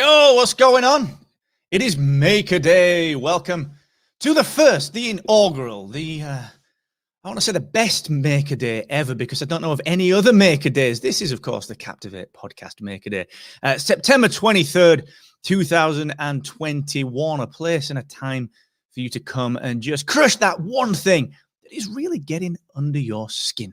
Yo, what's going on? It is Maker Day. Welcome to the inaugural, I want to say the best Maker Day ever, because I don't know of any other Maker Days. This is, of course, the Captivate podcast Maker Day. September 23rd, 2021, a place and a time for you to come and just crush that one thing that is really getting under your skin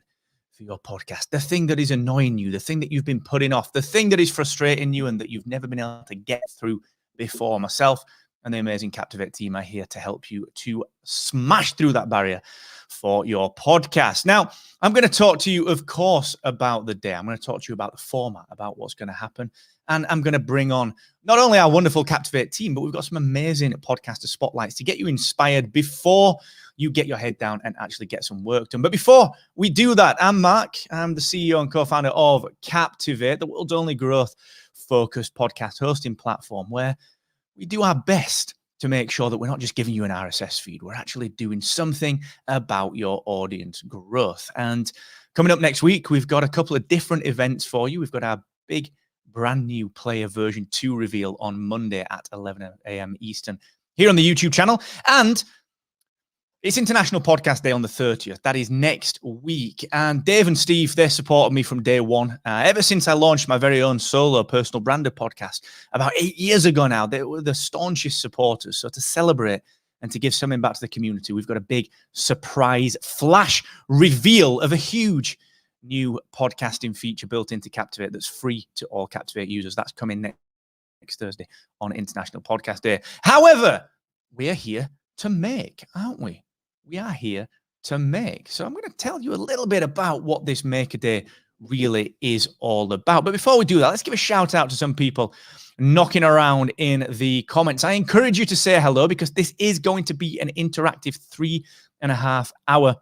for your podcast, the thing that is annoying you, the thing that you've been putting off, the thing that is frustrating you and that you've never been able to get through before. Myself and the amazing Captivate team are here to help you to smash through that barrier for your podcast. Now, I'm going to talk to you, of course, about the day. I'm going to talk to you about the format, about what's going to happen. And I'm going to bring on not only our wonderful Captivate team, but we've got some amazing podcaster spotlights to get you inspired before you get your head down and actually get some work done. But before we do that, I'm Mark. I'm the CEO and co-founder of Captivate, the world's only growth-focused podcast hosting platform, where we do our best to make sure that we're not just giving you an RSS feed. We're actually doing something about your audience growth. And coming up next week, we've got a couple of different events for you. We've got our big brand new player version 2 reveal on Monday at 11 a.m. Eastern here on the YouTube channel. And it's International Podcast Day on the 30th. That is next week. And Dave and Steve, they supported me from day one. Ever since I launched my very own solo personal branded podcast about 8 years ago now, they were the staunchest supporters. So to celebrate and to give something back to the community, we've got a big surprise flash reveal of a huge new podcasting feature built into Captivate that's free to all Captivate users. That's coming next Thursday on International Podcast Day. However, we are here to make, aren't we? We are here to make. So I'm going to tell you a little bit about what this Maker Day really is all about. But before we do that, let's give a shout out to some people knocking around in the comments. I encourage you to say hello, because this is going to be an interactive 3.5 hour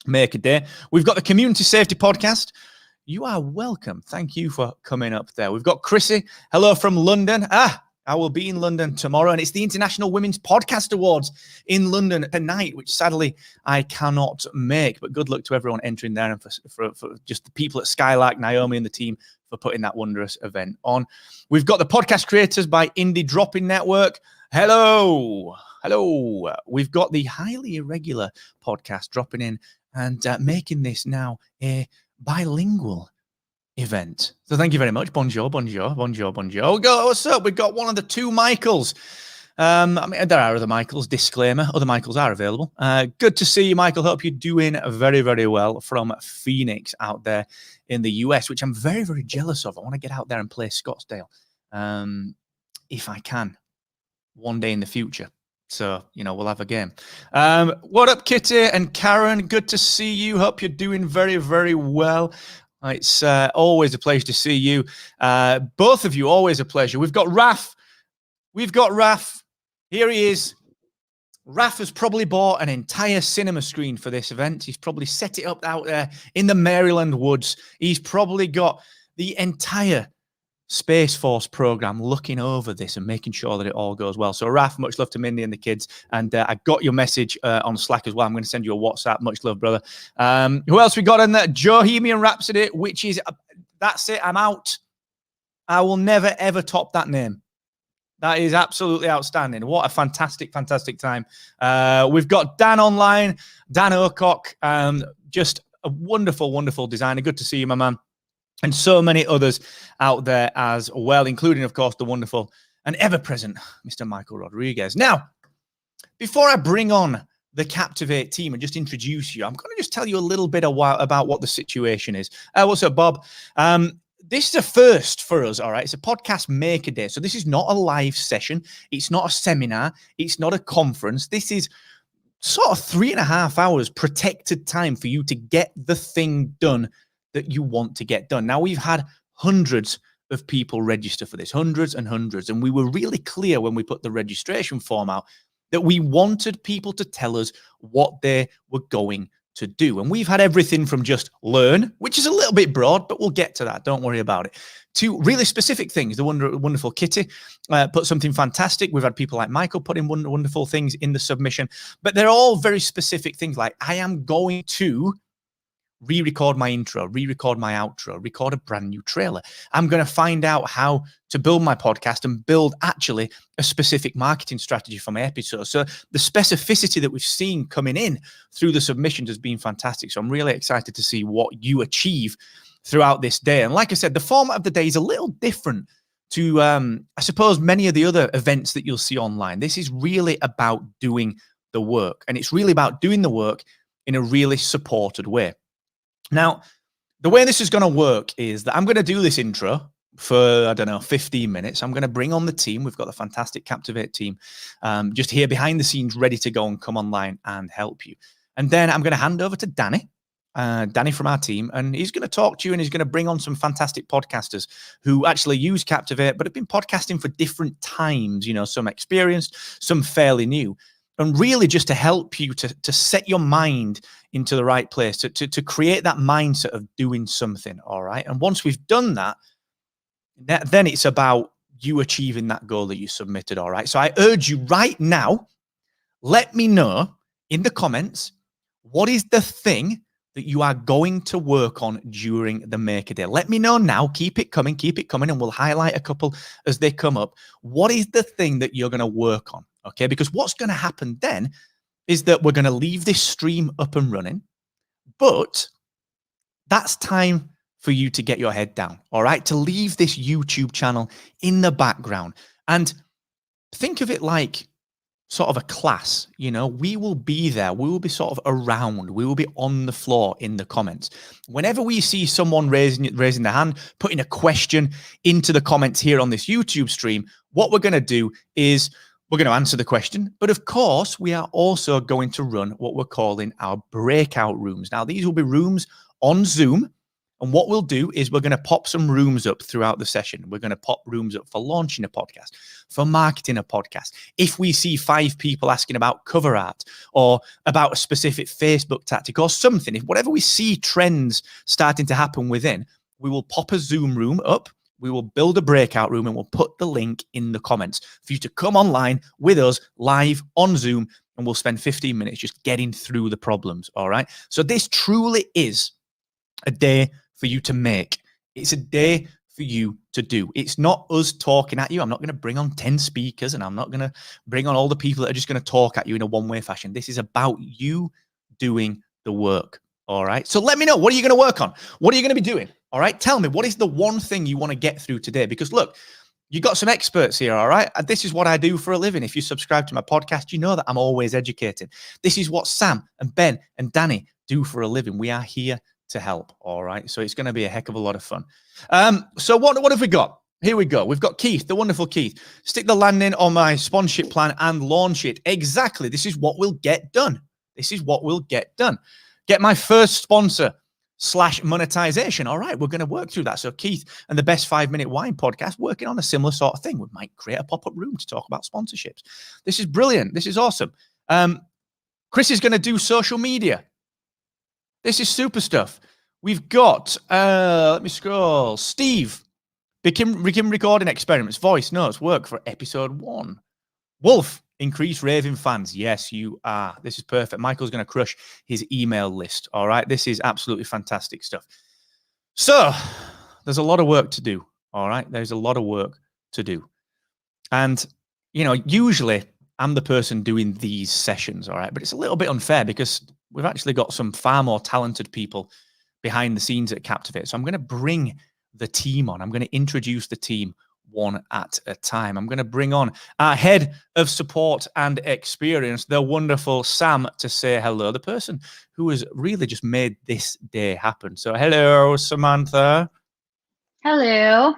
Maker Day. We've got the Community Safety Podcast. You are welcome. Thank you for coming up there. We've got Chrissy. Hello from London. I will be in London tomorrow, and it's the International Women's Podcast Awards in London tonight, which sadly I cannot make. But good luck to everyone entering there, and for just the people at Skylark, Naomi and the team for putting that wondrous event on. We've got the Podcast Creators by Indie Dropping Network. Hello. We've got the Highly Irregular podcast dropping in and making this now a bilingual event. So thank you very much. Bonjour. What's up? We've got one of the two Michaels. I mean, there are other Michaels. Disclaimer, other Michaels are available. Good to see you, Michael. Hope you're doing very, very well from Phoenix out there in the US, which I'm very, very jealous of. I want to get out there and play Scottsdale if I can one day in the future. So, we'll have a game. What up, Kitty and Karen? Good to see you. Hope you're doing very, very well. It's always a pleasure to see you. Both of you, always a pleasure. We've got Raf. Here he is. Raf has probably bought an entire cinema screen for this event. He's probably set it up out there in the Maryland woods. He's probably got the entire Space Force program looking over this and making sure that it all goes well. So Raf, much love to Mindy and the kids. And I got your message on Slack as well. I'm going to send you a WhatsApp. Much love, brother. Who else we got in there? Johemian Rhapsody, which is, that's it. I'm out. I will never, ever top that name. That is absolutely outstanding. What a fantastic, fantastic time. We've got Dan online, Dan Ocock, just a wonderful, wonderful designer. Good to see you, my man. And so many others out there as well, including, of course, the wonderful and ever-present Mr. Michael Rodriguez. Now, before I bring on the Captivate team and just introduce you, I'm going to just tell you a little bit about what the situation is. What's up, Bob? This is a first for us, all right? It's a podcast Maker Day. So this is not a live session. It's not a seminar. It's not a conference. This is sort of 3.5 hours protected time for you to get the thing done that you want to get done. Now, we've had hundreds of people register for this, hundreds and hundreds. And we were really clear when we put the registration form out that we wanted people to tell us what they were going to do. And we've had everything from just learn, which is a little bit broad, but we'll get to that. Don't worry about it. To really specific things. The wonderful Kitty put something fantastic. We've had people like Michael put in wonderful things in the submission, but they're all very specific things like, I am going to re-record my intro, re-record my outro, record a brand new trailer. I'm going to find out how to build my podcast and build actually a specific marketing strategy for my episodes. So the specificity that we've seen coming in through the submissions has been fantastic. So I'm really excited to see what you achieve throughout this day. And like I said, the format of the day is a little different to, I suppose, many of the other events that you'll see online. This is really about doing the work, and it's really about doing the work in a really supported way. Now, the way this is going to work is that I'm going to do this intro for, 15 minutes. I'm going to bring on the team. We've got the fantastic Captivate team just here behind the scenes, ready to go and come online and help you. And then I'm going to hand over to Danny from our team, and he's going to talk to you, and he's going to bring on some fantastic podcasters who actually use Captivate, but have been podcasting for different times, some experienced, some fairly new. And really just to help you to set your mind into the right place, to create that mindset of doing something, all right? And once we've done that, then it's about you achieving that goal that you submitted, all right? So I urge you right now, let me know in the comments, what is the thing that you are going to work on during the Maker Day? Let me know now. Keep it coming, and we'll highlight a couple as they come up. What is the thing that you're going to work on? Okay, because what's going to happen then is that we're going to leave this stream up and running, but that's time for you to get your head down, all right? To leave this YouTube channel in the background and think of it like sort of a class, we will be there. We will be sort of around. We will be on the floor in the comments. Whenever we see someone raising their hand, putting a question into the comments here on this YouTube stream, what we're going to do is we're going to answer the question, but of course, we are also going to run what we're calling our breakout rooms. Now, these will be rooms on Zoom, and what we'll do is we're going to pop some rooms up throughout the session. We're going to pop rooms up for launching a podcast, for marketing a podcast. If we see 5 people asking about cover art or about a specific Facebook tactic or something, if whatever we see trends starting to happen within, we will pop a Zoom room up. We will build a breakout room, and we'll put the link in the comments for you to come online with us live on Zoom, and we'll spend 15 minutes just getting through the problems, all right? So this truly is a day for you to make. It's a day for you to do. It's not us talking at you. I'm not going to bring on 10 speakers, and I'm not going to bring on all the people that are just going to talk at you in a one-way fashion. This is about you doing the work, all right? So let me know, what are you going to work on? What are you going to be doing? All right, tell me, what is the one thing you want to get through today? Because look, you got some experts here, all right? This is what I do for a living. If you subscribe to my podcast, you know that I'm always educating. This is what Sam and Ben and Danny do for a living. We are here to help, all right? So it's going to be a heck of a lot of fun. So what have we got? Here we go. We've got Keith, the wonderful Keith. Stick the landing on my sponsorship plan and launch it. Exactly. This is what we'll get done. Get my first sponsor / monetization. All right, we're going to work through that. So Keith and the Best 5-Minute Wine podcast working on a similar sort of thing. We might create a pop-up room to talk about sponsorships. This is brilliant. This is awesome. Chris is going to do social media. This is super stuff. We've got, let me scroll. Steve, begin recording experiments, voice notes, work for episode 1. Wolf, increase raving fans. Yes, you are. This is perfect. Michael's going to crush his email list. All right. This is absolutely fantastic stuff. So there's a lot of work to do. All right. There's a lot of work to do. And, usually I'm the person doing these sessions. All right. But it's a little bit unfair because we've actually got some far more talented people behind the scenes at Captivate. So I'm going to bring the team on. I'm going to introduce the team one at a time. I'm going to bring on our head of support and experience, the wonderful Sam, to say hello, the person who has really just made this day happen. So hello, Samantha. Hello.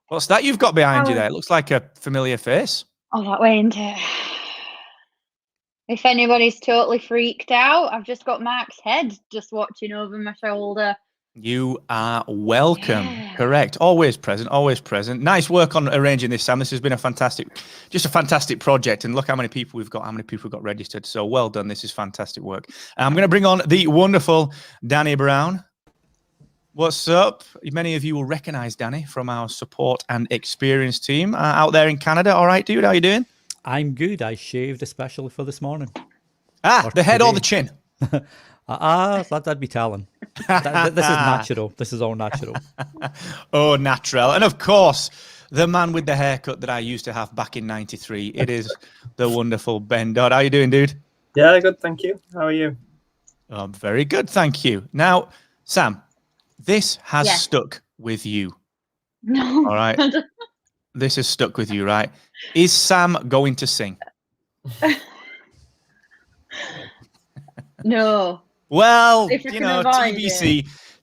What's that you've got behind you there? It looks like a familiar face. Oh, that way into it. If anybody's totally freaked out, I've just got Mark's head just watching over my shoulder. You are welcome. Yeah. Correct. Always present. Always present. Nice work on arranging this, Sam. This has been a fantastic project. And look how many people we've got, how many people we've got registered. So well done. This is fantastic work. I'm going to bring on the wonderful Danny Brown. What's up? Many of you will recognize Danny from our support and experience team out there in Canada. All right, dude. How are you doing? I'm good. I shaved especially for this morning. The head or the chin? That'd be telling. This is natural. This is all natural. Oh, natural. And of course, the man with the haircut that I used to have back in 93. It is the wonderful Ben Dodd. How you doing, dude? Yeah, good, thank you. How are you? I'm very good, thank you. Now, Sam, this has Yes. stuck with you. No. All right. This has stuck with you, right? Is Sam going to sing? No. Well, If I you can know, avoid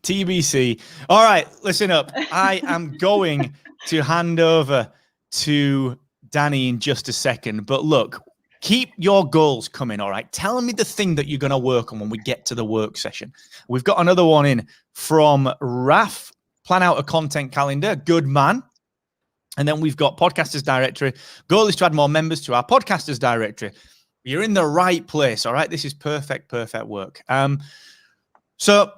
TBC. All right, listen up. I am going to hand over to Danny in just a second. But look, keep your goals coming, all right? Tell me the thing that you're going to work on when we get to the work session. We've got another one in from Raf. Plan out a content calendar. Good man. And then we've got Podcasters Directory. Goal is to add more members to our Podcasters Directory. You're in the right place, all right? This is perfect work. So,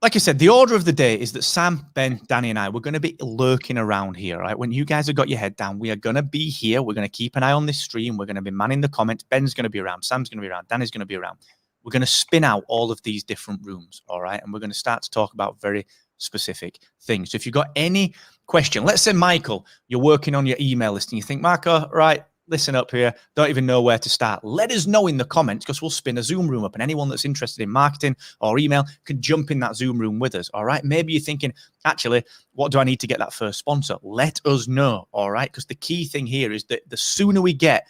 like I said, the order of the day is that Sam, Ben, Danny, and I, we're going to be lurking around here, right? When you guys have got your head down, we are going to be here. We're going to keep an eye on this stream. We're going to be manning the comments. Ben's going to be around. Sam's going to be around. Danny's going to be around. We're going to spin out all of these different rooms, all right? And we're going to start to talk about very specific things. So if you've got any question, let's say, Michael, you're working on your email list and you think, Marco, right, listen up here, don't even know where to start. Let us know in the comments because we'll spin a Zoom room up and anyone that's interested in marketing or email can jump in that Zoom room with us, all right? Maybe you're thinking, actually, what do I need to get that first sponsor? Let us know, all right? Because the key thing here is that the sooner we get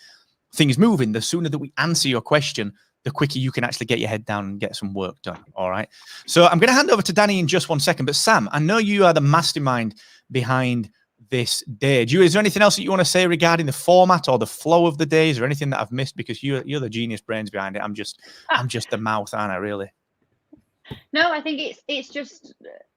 things moving, the sooner that we answer your question, the quicker you can actually get your head down and get some work done, all right? So I'm going to hand over to Danny in just 1 second, but Sam, I know you are the mastermind behind this day. Is there anything else that you want to say regarding the format or the flow of the days or anything that I've missed? Because you're the genius brains behind it. I'm just the mouth, aren't I, really? No, I think it's just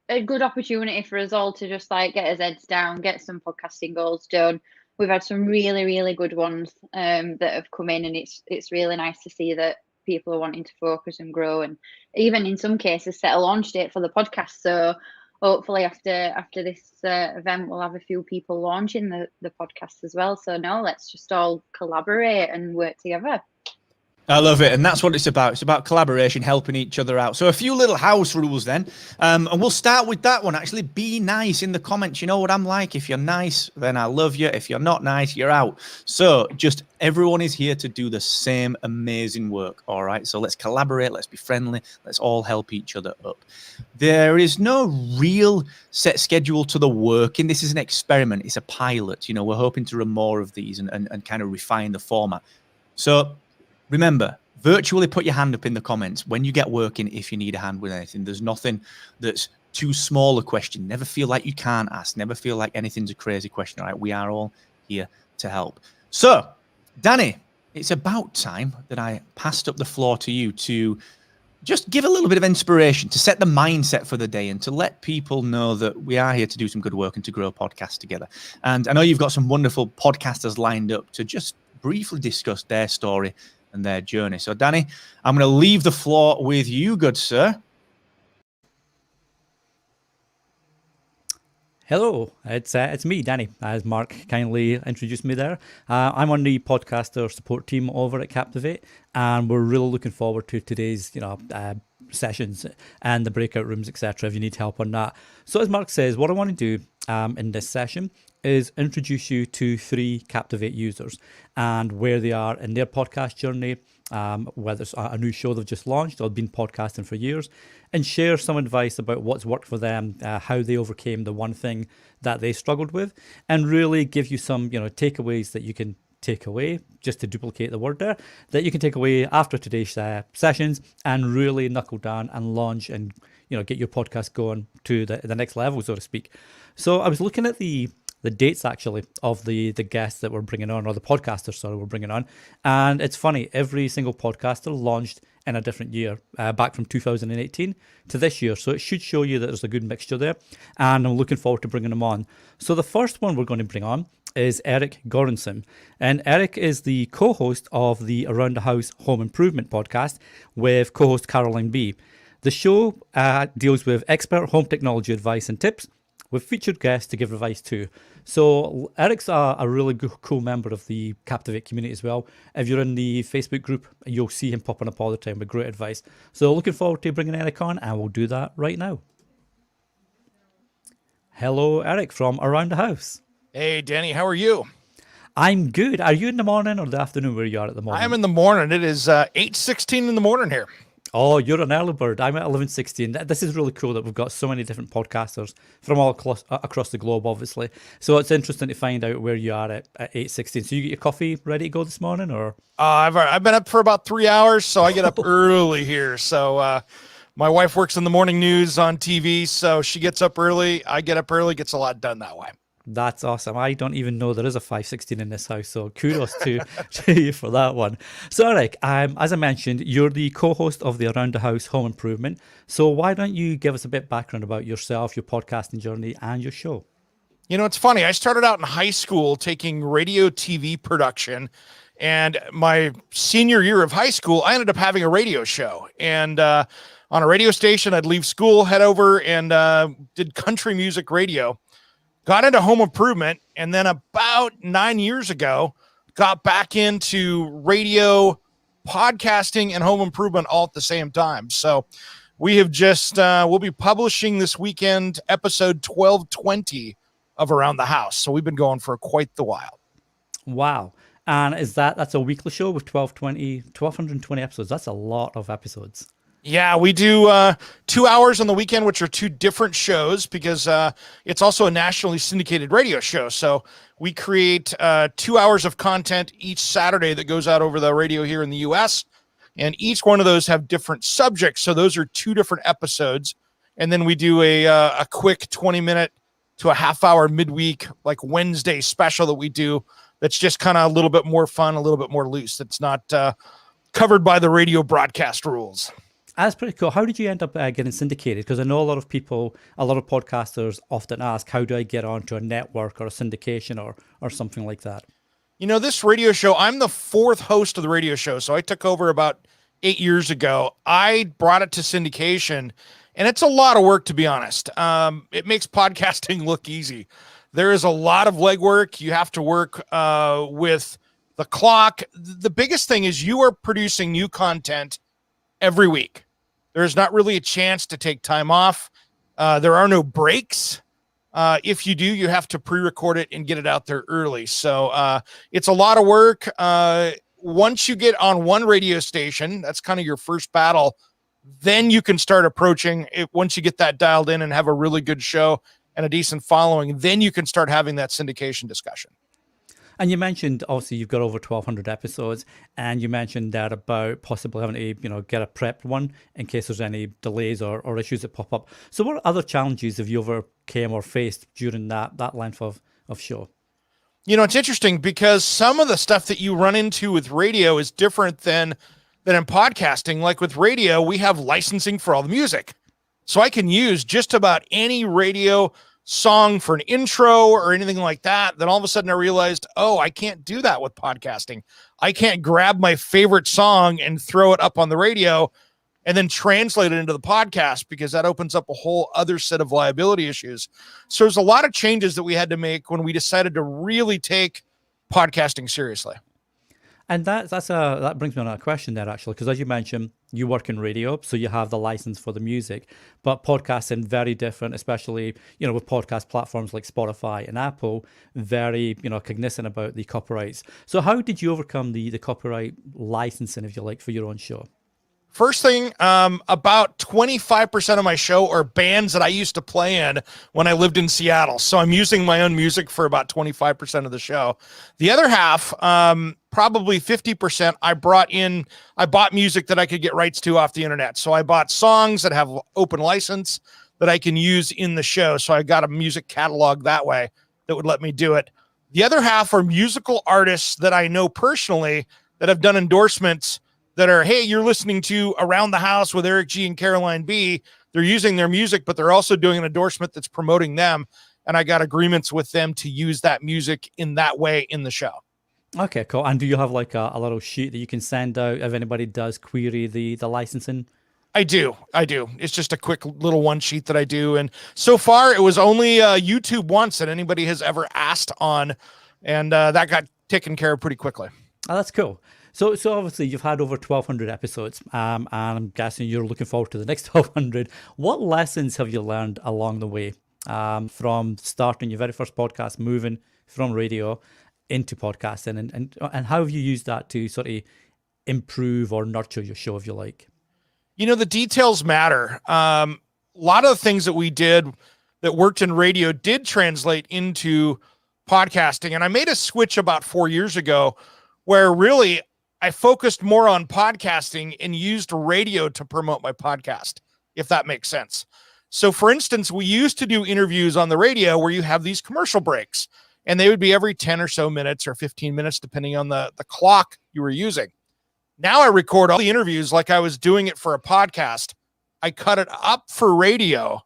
a good opportunity for us all to just like get our heads down, get some podcasting goals done. We've had some really, really good ones that have come in, and it's really nice to see that people are wanting to focus and grow, and even in some cases set a launch date for the podcast. So hopefully after this event, we'll have a few people launching the podcast as well. So no, let's just all collaborate and work together. I love it. And that's what it's about. It's about collaboration, helping each other out. So a few little house rules then. And we'll start with that one, actually. Be nice in the comments. You know what I'm like. If you're nice, then I love you. If you're not nice, you're out. So just everyone is here to do the same amazing work. All right. So let's collaborate. Let's be friendly. Let's all help each other up. There is no real set schedule to the working. This is an experiment. It's a pilot. You know, we're hoping to run more of these and kind of refine the format. So remember, virtually put your hand up in the comments when you get working if you need a hand with anything. There's nothing that's too small a question. Never feel like you can't ask. Never feel like anything's a crazy question. All right, we are all here to help. So, Danny, it's about time that I passed up the floor to you to just give a little bit of inspiration, to set the mindset for the day and to let people know that we are here to do some good work and to grow podcasts together. And I know you've got some wonderful podcasters lined up to just briefly discuss their story and their journey. So, Danny, I'm going to leave the floor with you, good sir. Hello, it's me, Danny, as Mark kindly introduced me there. I'm on the podcaster support team over at Captivate, and we're really looking forward to today's, sessions and the breakout rooms, etc. If you need help on that. So, as Mark says, what I want to do in this session is introduce you to 3 Captivate users and where they are in their podcast journey, whether it's a new show they've just launched or been podcasting for years, and share some advice about what's worked for them, how they overcame the one thing that they struggled with, and really give you some, takeaways that you can take away, just to duplicate the word there, that you can take away after today's sessions and really knuckle down and launch and, get your podcast going to the next level, so to speak. So I was looking at the dates actually of the guests that we're bringing on, or the podcasters, we're bringing on. And it's funny, every single podcaster launched in a different year, back from 2018 to this year. So it should show you that there's a good mixture there. And I'm looking forward to bringing them on. So the first one we're going to bring on is Eric Goranson. And Eric is the co-host of the Around the House Home Improvement podcast with co-host Caroline B. The show deals with expert home technology advice and tips, with featured guests to give advice to. So Eric's a really cool member of the Captivate community as well. If you're in the Facebook group, you'll see him popping up all the time with great advice. So looking forward to bringing Eric on, and we'll do that right now. Hello, Eric from Around the House. Hey, Danny, how are you? I'm good. Are you in the morning or the afternoon where you are at the moment? I'm in the morning. It is 8:16 in the morning here. Oh, you're an early bird. I'm at 11:16. This is really cool that we've got so many different podcasters from all across the globe, obviously. So it's interesting to find out where you are at 8:16. So you get your coffee ready to go this morning, or? I've been up for about 3 hours, so I get up early here. So my wife works in the morning news on TV, so she gets up early. I get up early, gets a lot done that way. That's awesome. I don't even know there is a 516 in this house, so kudos to you for that one. So Eric, as I mentioned, you're the co-host of the Around the House Home Improvement. So why don't you give us a bit background about yourself, your podcasting journey, and your show? You know, it's funny. I started out in high school taking radio TV production, and my senior year of high school, I ended up having a radio show. And on a radio station, I'd leave school, head over, and did country music radio. Got into home improvement, and then about 9 years ago, got back into radio, podcasting, and home improvement all at the same time. So we have just, we'll be publishing this weekend episode 1220 of Around the House. So we've been going for quite the while. Wow. And that's a weekly show with 1,220 episodes. That's a lot of episodes. Yeah, we do 2 hours on the weekend, which are two different shows because it's also a nationally syndicated radio show. So we create 2 hours of content each Saturday that goes out over the radio here in the U.S. And each one of those have different subjects. So those are two different episodes. And then we do a quick 20-minute to a half-hour midweek, like Wednesday special that we do that's just kind of a little bit more fun, a little bit more loose. That's not covered by the radio broadcast rules. That's pretty cool. How did you end up getting syndicated? Because I know a lot of podcasters often ask, how do I get onto a network or a syndication or something like that? You know, this radio show, I'm the fourth host of the radio show. So I took over about 8 years ago. I brought it to syndication, and it's a lot of work, to be honest. It makes podcasting look easy. There is a lot of legwork. You have to work with the clock. The biggest thing is you are producing new content every week. There's not really a chance to take time off. There are no breaks. If you do, you have to pre-record it and get it out there early. So it's a lot of work. Once you get on one radio station, that's kind of your first battle. Then you can start approaching it. Once you get that dialed in and have a really good show and a decent following, then you can start having that syndication discussion. And you mentioned, obviously, you've got over 1,200 episodes, and you mentioned that about possibly having to, get a prepped one in case there's any delays or issues that pop up. So what other challenges have you overcame or faced during that length of show? You know, it's interesting because some of the stuff that you run into with radio is different than in podcasting. Like with radio, we have licensing for all the music. So I can use just about any radio song for an intro or anything like that. Then all of a sudden I realized, I can't do that with podcasting. I can't grab my favorite song and throw it up on the radio and then translate it into the podcast because that opens up a whole other set of liability issues. So there's a lot of changes that we had to make when we decided to really take podcasting seriously. And that brings me on a question there, actually, because as you mentioned, you work in radio, so you have the license for the music, but podcasting very different, especially, with podcast platforms like Spotify and Apple, very, cognizant about the copyrights. So how did you overcome the copyright licensing, if you like, for your own show? First thing, about 25% of my show are bands that I used to play in when I lived in Seattle. So I'm using my own music for about 25% of the show. The other half, probably 50%, I bought music that I could get rights to off the internet. So I bought songs that have open license that I can use in the show. So I got a music catalog that way that would let me do it. The other half are musical artists that I know personally that have done endorsements that are, hey, you're listening to Around the House with Eric G and Caroline B. They're using their music, but they're also doing an endorsement that's promoting them. And I got agreements with them to use that music in that way in the show. Okay, cool. And do you have like a little sheet that you can send out if anybody does query the licensing? I do. It's just a quick little one sheet that I do. And so far it was only YouTube once that anybody has ever asked on. And that got taken care of pretty quickly. Oh, that's cool. So obviously you've had over 1,200 episodes, and I'm guessing you're looking forward to the next 1,200. What lessons have you learned along the way, from starting your very first podcast, moving from radio into podcasting, and how have you used that to sort of improve or nurture your show, if you like? You know, the details matter. A lot of the things that we did that worked in radio did translate into podcasting. And I made a switch about 4 years ago where really I focused more on podcasting and used radio to promote my podcast, if that makes sense. So for instance, we used to do interviews on the radio where you have these commercial breaks, and they would be every 10 or so minutes or 15 minutes, depending on the clock you were using. Now I record all the interviews like I was doing it for a podcast. I cut it up for radio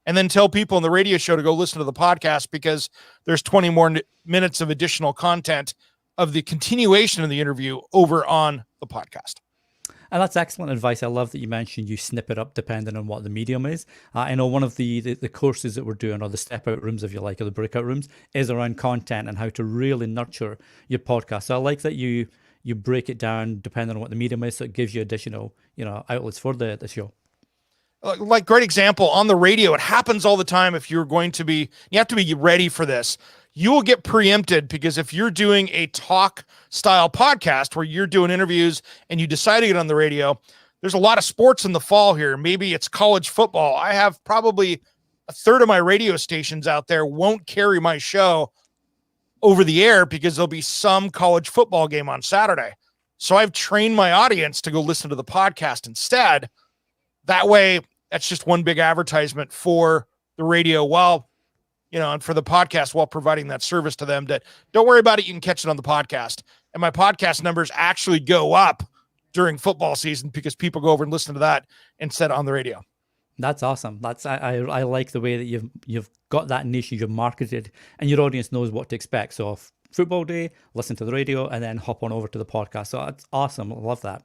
and then tell people in the radio show to go listen to the podcast because there's 20 more minutes of additional content of the continuation of the interview over on the podcast. And that's excellent advice. I love that you mentioned you snip it up depending on what the medium is. I know one of the courses that we're doing, or the step out rooms, if you like, or the breakout rooms, is around content and how to really nurture your podcast. So I like that you break it down depending on what the medium is, so it gives you additional, outlets for the show. Like, great example on the radio, it happens all the time. If you're going to be, you have to be ready for this. You will get preempted because if you're doing a talk style podcast where you're doing interviews and you decide to get on the radio, there's a lot of sports in the fall here. Maybe it's college football. I have probably a third of my radio stations out there won't carry my show over the air because there'll be some college football game on Saturday. So I've trained my audience to go listen to the podcast instead. That way, that's just one big advertisement for the radio and for the podcast while providing that service to them that don't worry about it. You can catch it on the podcast. And my podcast numbers actually go up during football season because people go over and listen to that instead on the radio. That's awesome. I like the way that you've got that niche, you've marketed, and your audience knows what to expect. So football day, listen to the radio, and then hop on over to the podcast. So that's awesome. I love that.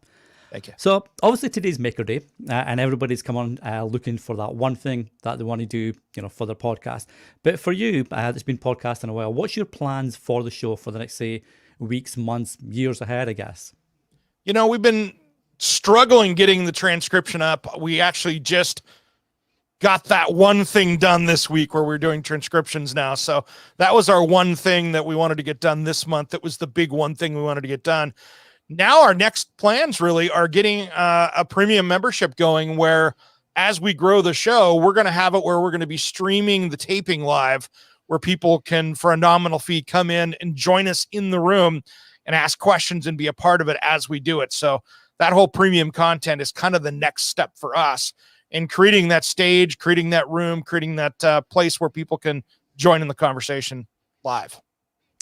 Thank you. So obviously today's Maker Day, and everybody's come on looking for that one thing that they want to do, for their podcast. But for you, that's been podcasting a while. What's your plans for the show for the next, say, weeks, months, years ahead, I guess? We've been struggling getting the transcription up. We actually just got that one thing done this week where we're doing transcriptions now. So that was our one thing that we wanted to get done this month. That was the big one thing we wanted to get done. Now our next plans really are getting a premium membership going where as we grow the show, we're going to have it where we're going to be streaming the taping live where people can, for a nominal fee, come in and join us in the room and ask questions and be a part of it as we do it. So that whole premium content is kind of the next step for us in creating that stage, creating that room, creating that place where people can join in the conversation live.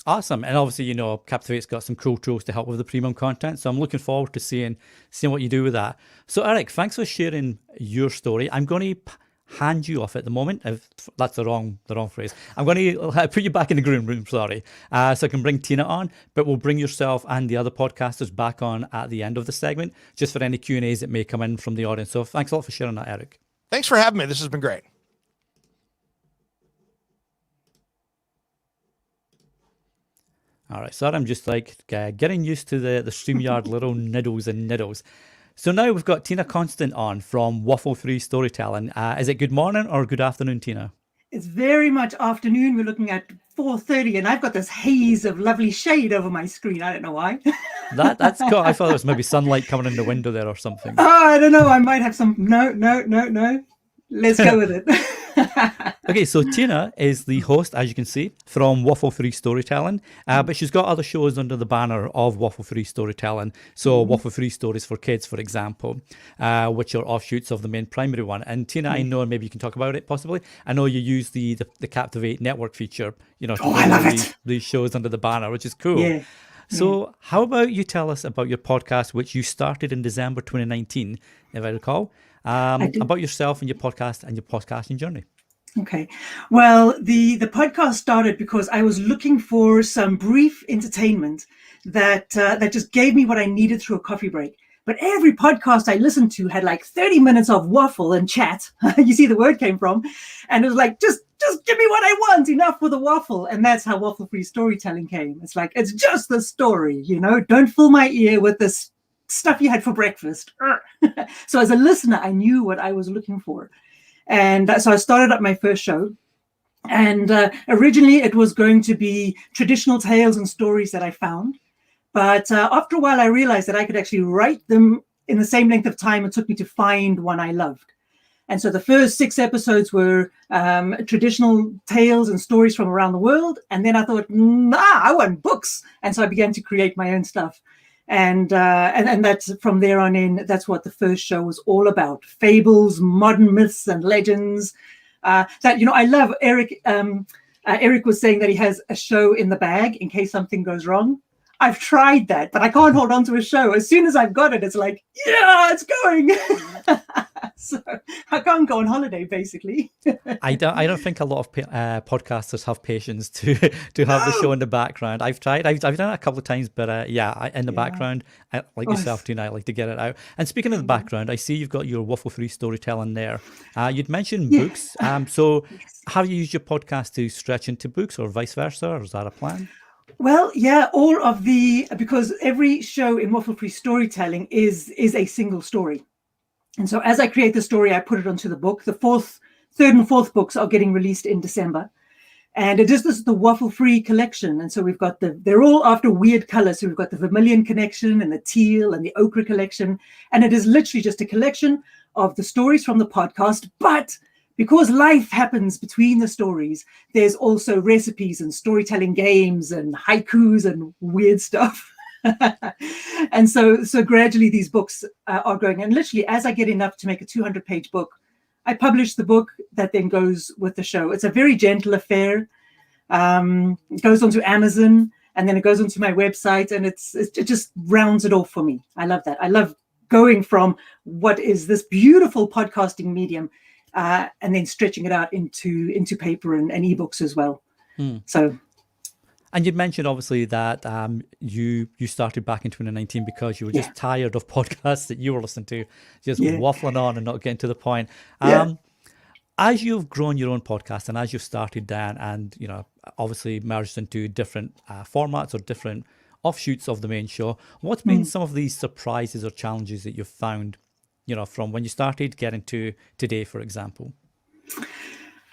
Awesome. And obviously, Captivate's got some cool tools to help with the premium content. So I'm looking forward to seeing what you do with that. So Eric, thanks for sharing your story. I'm going to hand you off at the moment. If that's the wrong phrase. I'm going to put you back in the green room, sorry. So I can bring Tina on, but we'll bring yourself and the other podcasters back on at the end of the segment, just for any Q&As that may come in from the audience. So thanks a lot for sharing that, Eric. Thanks for having me. This has been great. All right, so I'm just getting used to the StreamYard little niddles. So now we've got Tina Constant on from Waffle 3 Storytelling. Is it good morning or good afternoon, Tina? It's very much afternoon. We're looking at 4:30, and I've got this haze of lovely shade over my screen. I don't know why. That's cool. I thought it was maybe sunlight coming in the window there or something. Oh, I don't know. I might have some. No. Let's go with it. Okay, so Tina is the host, as you can see, from Waffle 3 Storytelling, but she's got other shows under the banner of Waffle 3 Storytelling. So Waffle 3 Stories for Kids, for example, which are offshoots of the main primary one. And Tina, I know, and maybe you can talk about it possibly. I know you use the Captivate network feature, to I love these shows under the banner, which is cool. Yeah. So how about you tell us about your podcast, which you started in December 2019, if I recall, about yourself and your podcast and your podcasting journey. Okay. Well, the podcast started because I was looking for some brief entertainment that just gave me what I needed through a coffee break. But every podcast I listened to had like 30 minutes of waffle and chat. You see the word came from. And it was like, just give me what I want, enough with the waffle. And that's how waffle-free storytelling came. It's like, it's just the story, don't fill my ear with this stuff you had for breakfast. So as a listener, I knew what I was looking for. And so I started up my first show. And originally it was going to be traditional tales and stories that I found. But after a while, I realized that I could actually write them in the same length of time it took me to find one I loved. And so the first 6 episodes were traditional tales and stories from around the world. And then I thought, I want books. And so I began to create my own stuff. And that's from there on in, that's what the first show was all about. Fables, modern myths and legends. I love Eric. Eric was saying that he has a show in the bag in case something goes wrong. I've tried that, but I can't hold on to a show. As soon as I've got it, it's like, yeah, it's going. So I can't go on holiday, basically. I don't think a lot of podcasters have patience to have the show in the background. I've tried. I've done it a couple of times, but in the background, like yourself too, I like to get it out. And speaking of the background, I see you've got your waffle-free storytelling there. You'd mentioned books. So have you used your podcast to stretch into books or vice versa? Or is that a plan? Well, yeah, because every show in Waffle-Free Storytelling is a single story. And so as I create the story, I put it onto the book. The third and fourth books are getting released in December. And it is the Waffle-Free collection. And so we've got they're all after weird colors. So we've got the Vermilion Connection and the Teal and the Ochre Collection. And it is literally just a collection of the stories from the podcast, but because life happens between the stories, there's also recipes and storytelling games and haikus and weird stuff. And so gradually these books are growing. And literally, as I get enough to make a 200-page book, I publish the book that then goes with the show. It's a very gentle affair. It goes onto Amazon, and then it goes onto my website, and it just rounds it off for me. I love that. I love going from what is this beautiful podcasting medium and then stretching it out into paper and ebooks as well. So, and you mentioned obviously that you started back in 2019 because you were just tired of podcasts that you were listening to, just waffling on and not getting to the point. As you've grown your own podcast and as you've started down and obviously merged into different formats or different offshoots of the main show, what's been some of these surprises or challenges that you've found from when you started getting to today, for example?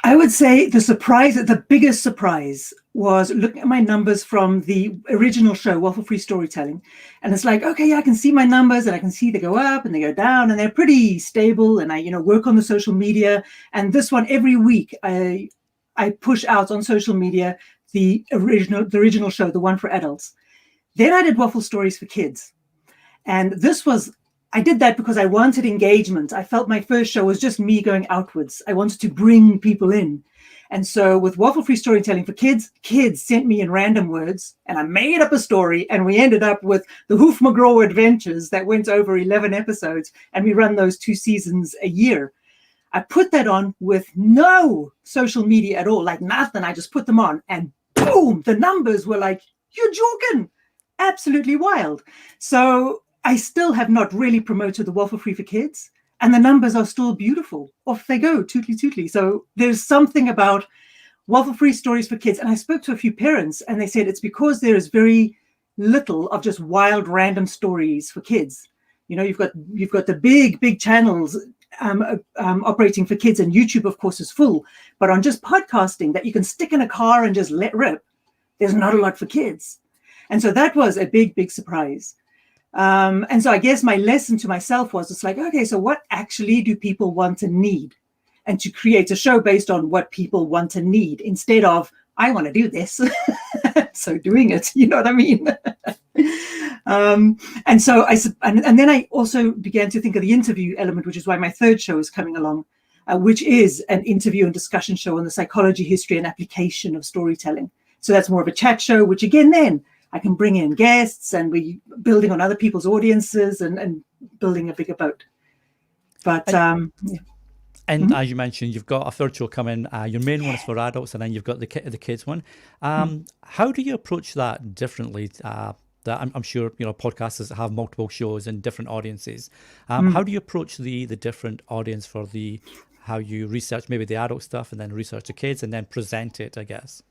I would say the biggest surprise was looking at my numbers from the original show, Waffle-Free Storytelling. And it's like, okay, I can see my numbers and I can see they go up and they go down and they're pretty stable. And I, work on the social media. And this one, every week, I push out on social media the original show, the one for adults. Then I did Waffle Stories for Kids. And I did that because I wanted engagement. I felt my first show was just me going outwards. I wanted to bring people in. And so with Waffle-Free Storytelling for Kids, kids sent me in random words and I made up a story and we ended up with the Hoof McGraw Adventures that went over 11 episodes and we run those 2 seasons a year. I put that on with no social media at all, like nothing. I just put them on and boom, the numbers were like, you're joking. Absolutely wild. So I still have not really promoted the Waffle-Free for Kids, and the numbers are still beautiful. Off they go, tootly tootly. So there's something about Waffle-Free Stories for Kids. And I spoke to a few parents, and they said it's because there is very little of just wild, random stories for kids. You've got the big channels operating for kids, and YouTube, of course, is full. But on just podcasting that you can stick in a car and just let rip, there's not a lot for kids. And so that was a big surprise. And so I guess my lesson to myself was, it's like, okay, so what actually do people want and need? And to create a show based on what people want and need instead of, I want to do this. So doing it, you know what I mean? And so and then I also began to think of the interview element, which is why my third show is coming along, which is an interview and discussion show on the psychology, history, and application of storytelling. So that's more of a chat show, which again, then I can bring in guests and we building on other people's audiences and building a bigger boat. But And as you mentioned, you've got a third show coming. Your main one is for adults, and then you've got the kids one. How do you approach that differently? that I'm sure, podcasters have multiple shows and different audiences. How do you approach the different audience for how you research maybe the adult stuff and then research the kids and then present it, I guess?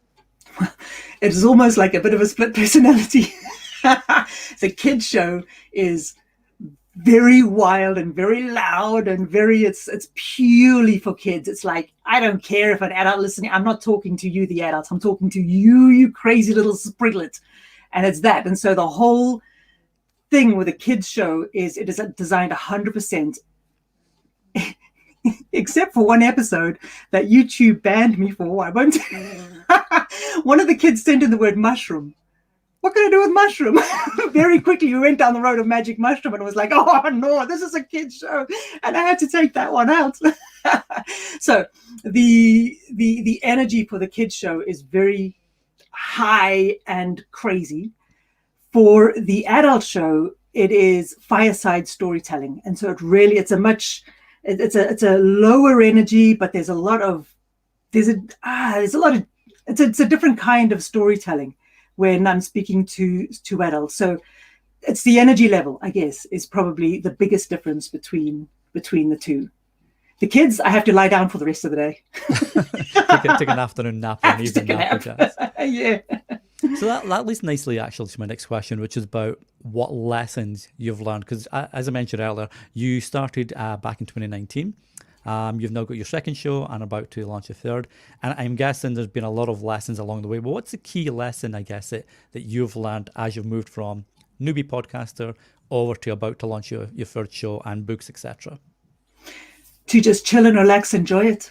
It is almost like a bit of a split personality. The kids show is very wild and very loud and it's purely for kids. It's like, I don't care if an adult listening, I'm not talking to you, the adults, I'm talking to you, you crazy little spriglet. And it's that. And so the whole thing with a kids show is it is designed 100%, except for one episode that YouTube banned me for. I won't. One of the kids sent in the word mushroom. What can I do with mushroom? Very quickly, we went down the road of magic mushroom and it was like, oh no, this is a kid's show. And I had to take that one out. So the energy for the kids show is very high and crazy. For the adult show, it is fireside storytelling. And so it's a lower energy, but it's a different kind of storytelling when I'm speaking to adults. So it's the energy level, I guess, is probably the biggest difference between the two. The kids, I have to lie down for the rest of the day. take an afternoon nap or an evening nap, I guess. Yeah. So that leads nicely actually to my next question, which is about what lessons you've learned. Because as I mentioned earlier, you started back in 2019. You've now got your second show and about to launch a third. And I'm guessing there's been a lot of lessons along the way. But what's the key lesson, I guess, that you've learned as you've moved from newbie podcaster over to about to launch your third show and books, etc.? To just chill and relax, enjoy it.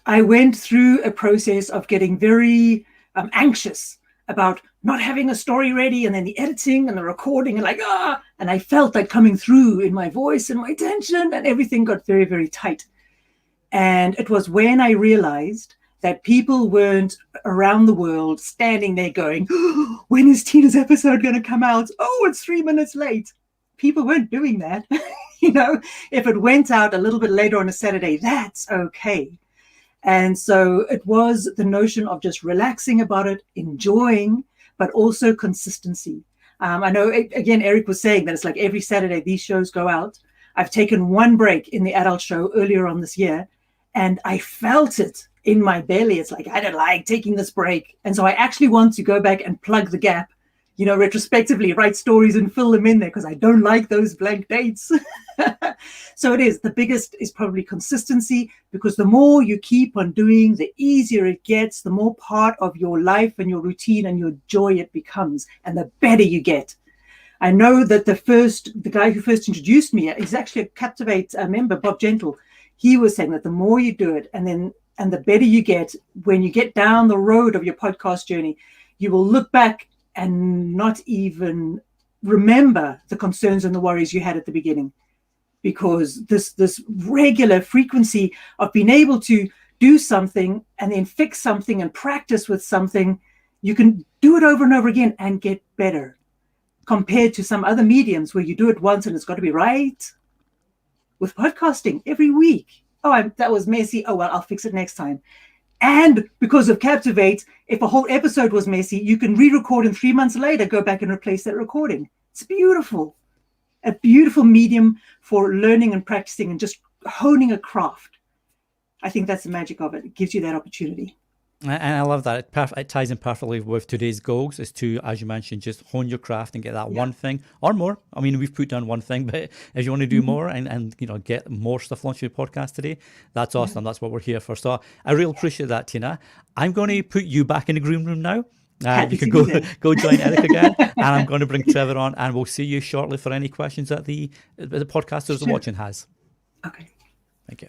I went through a process of getting very anxious about not having a story ready, and then the editing and the recording, and and I felt that coming through in my voice and my tension, and everything got very, very tight. And it was when I realized that people weren't around the world standing there going, oh, when is Tina's episode going to come out? Oh, it's 3 minutes late. People weren't doing that. If it went out a little bit later on a Saturday, that's okay. And so it was the notion of just relaxing about it, enjoying, but also consistency. I know, again, Eric was saying that it's like every Saturday these shows go out. I've taken one break in the adult show earlier on this year, and I felt it in my belly. It's like, I don't like taking this break. And so I actually want to go back and plug the gap, retrospectively, write stories and fill them in there because I don't like those blank dates. So the biggest is probably consistency, because the more you keep on doing, the easier it gets, the more part of your life and your routine and your joy it becomes, and the better you get. I know that the guy who first introduced me, he's actually a Captivate member, Bob Gentle. He was saying that the more you do it, and the better you get, when you get down the road of your podcast journey, you will look back and not even remember the concerns and the worries you had at the beginning, because this regular frequency of being able to do something and then fix something and practice with something, you can do it over and over again and get better, compared to some other mediums where you do it once and it's got to be right. With podcasting, every week, that was messy. Oh, well, I'll fix it next time. And because of Captivate, if a whole episode was messy, you can re-record and 3 months later go back and replace that recording. It's beautiful. A beautiful medium for learning and practicing and just honing a craft. I think that's the magic of it. It gives you that opportunity. And I love that. It ties in perfectly with today's goals, is to, as you mentioned, just hone your craft and get that one thing or more. I mean, we've put down one thing, but if you want to do more and get more stuff launched on your podcast today, that's awesome. That's what we're here for. So I really appreciate that, Tina. I'm going to put you back in the green room now. You can go join Eric again, and I'm going to bring Trevor on, and we'll see you shortly for any questions that the podcasters are watching has. Okay. Thank you.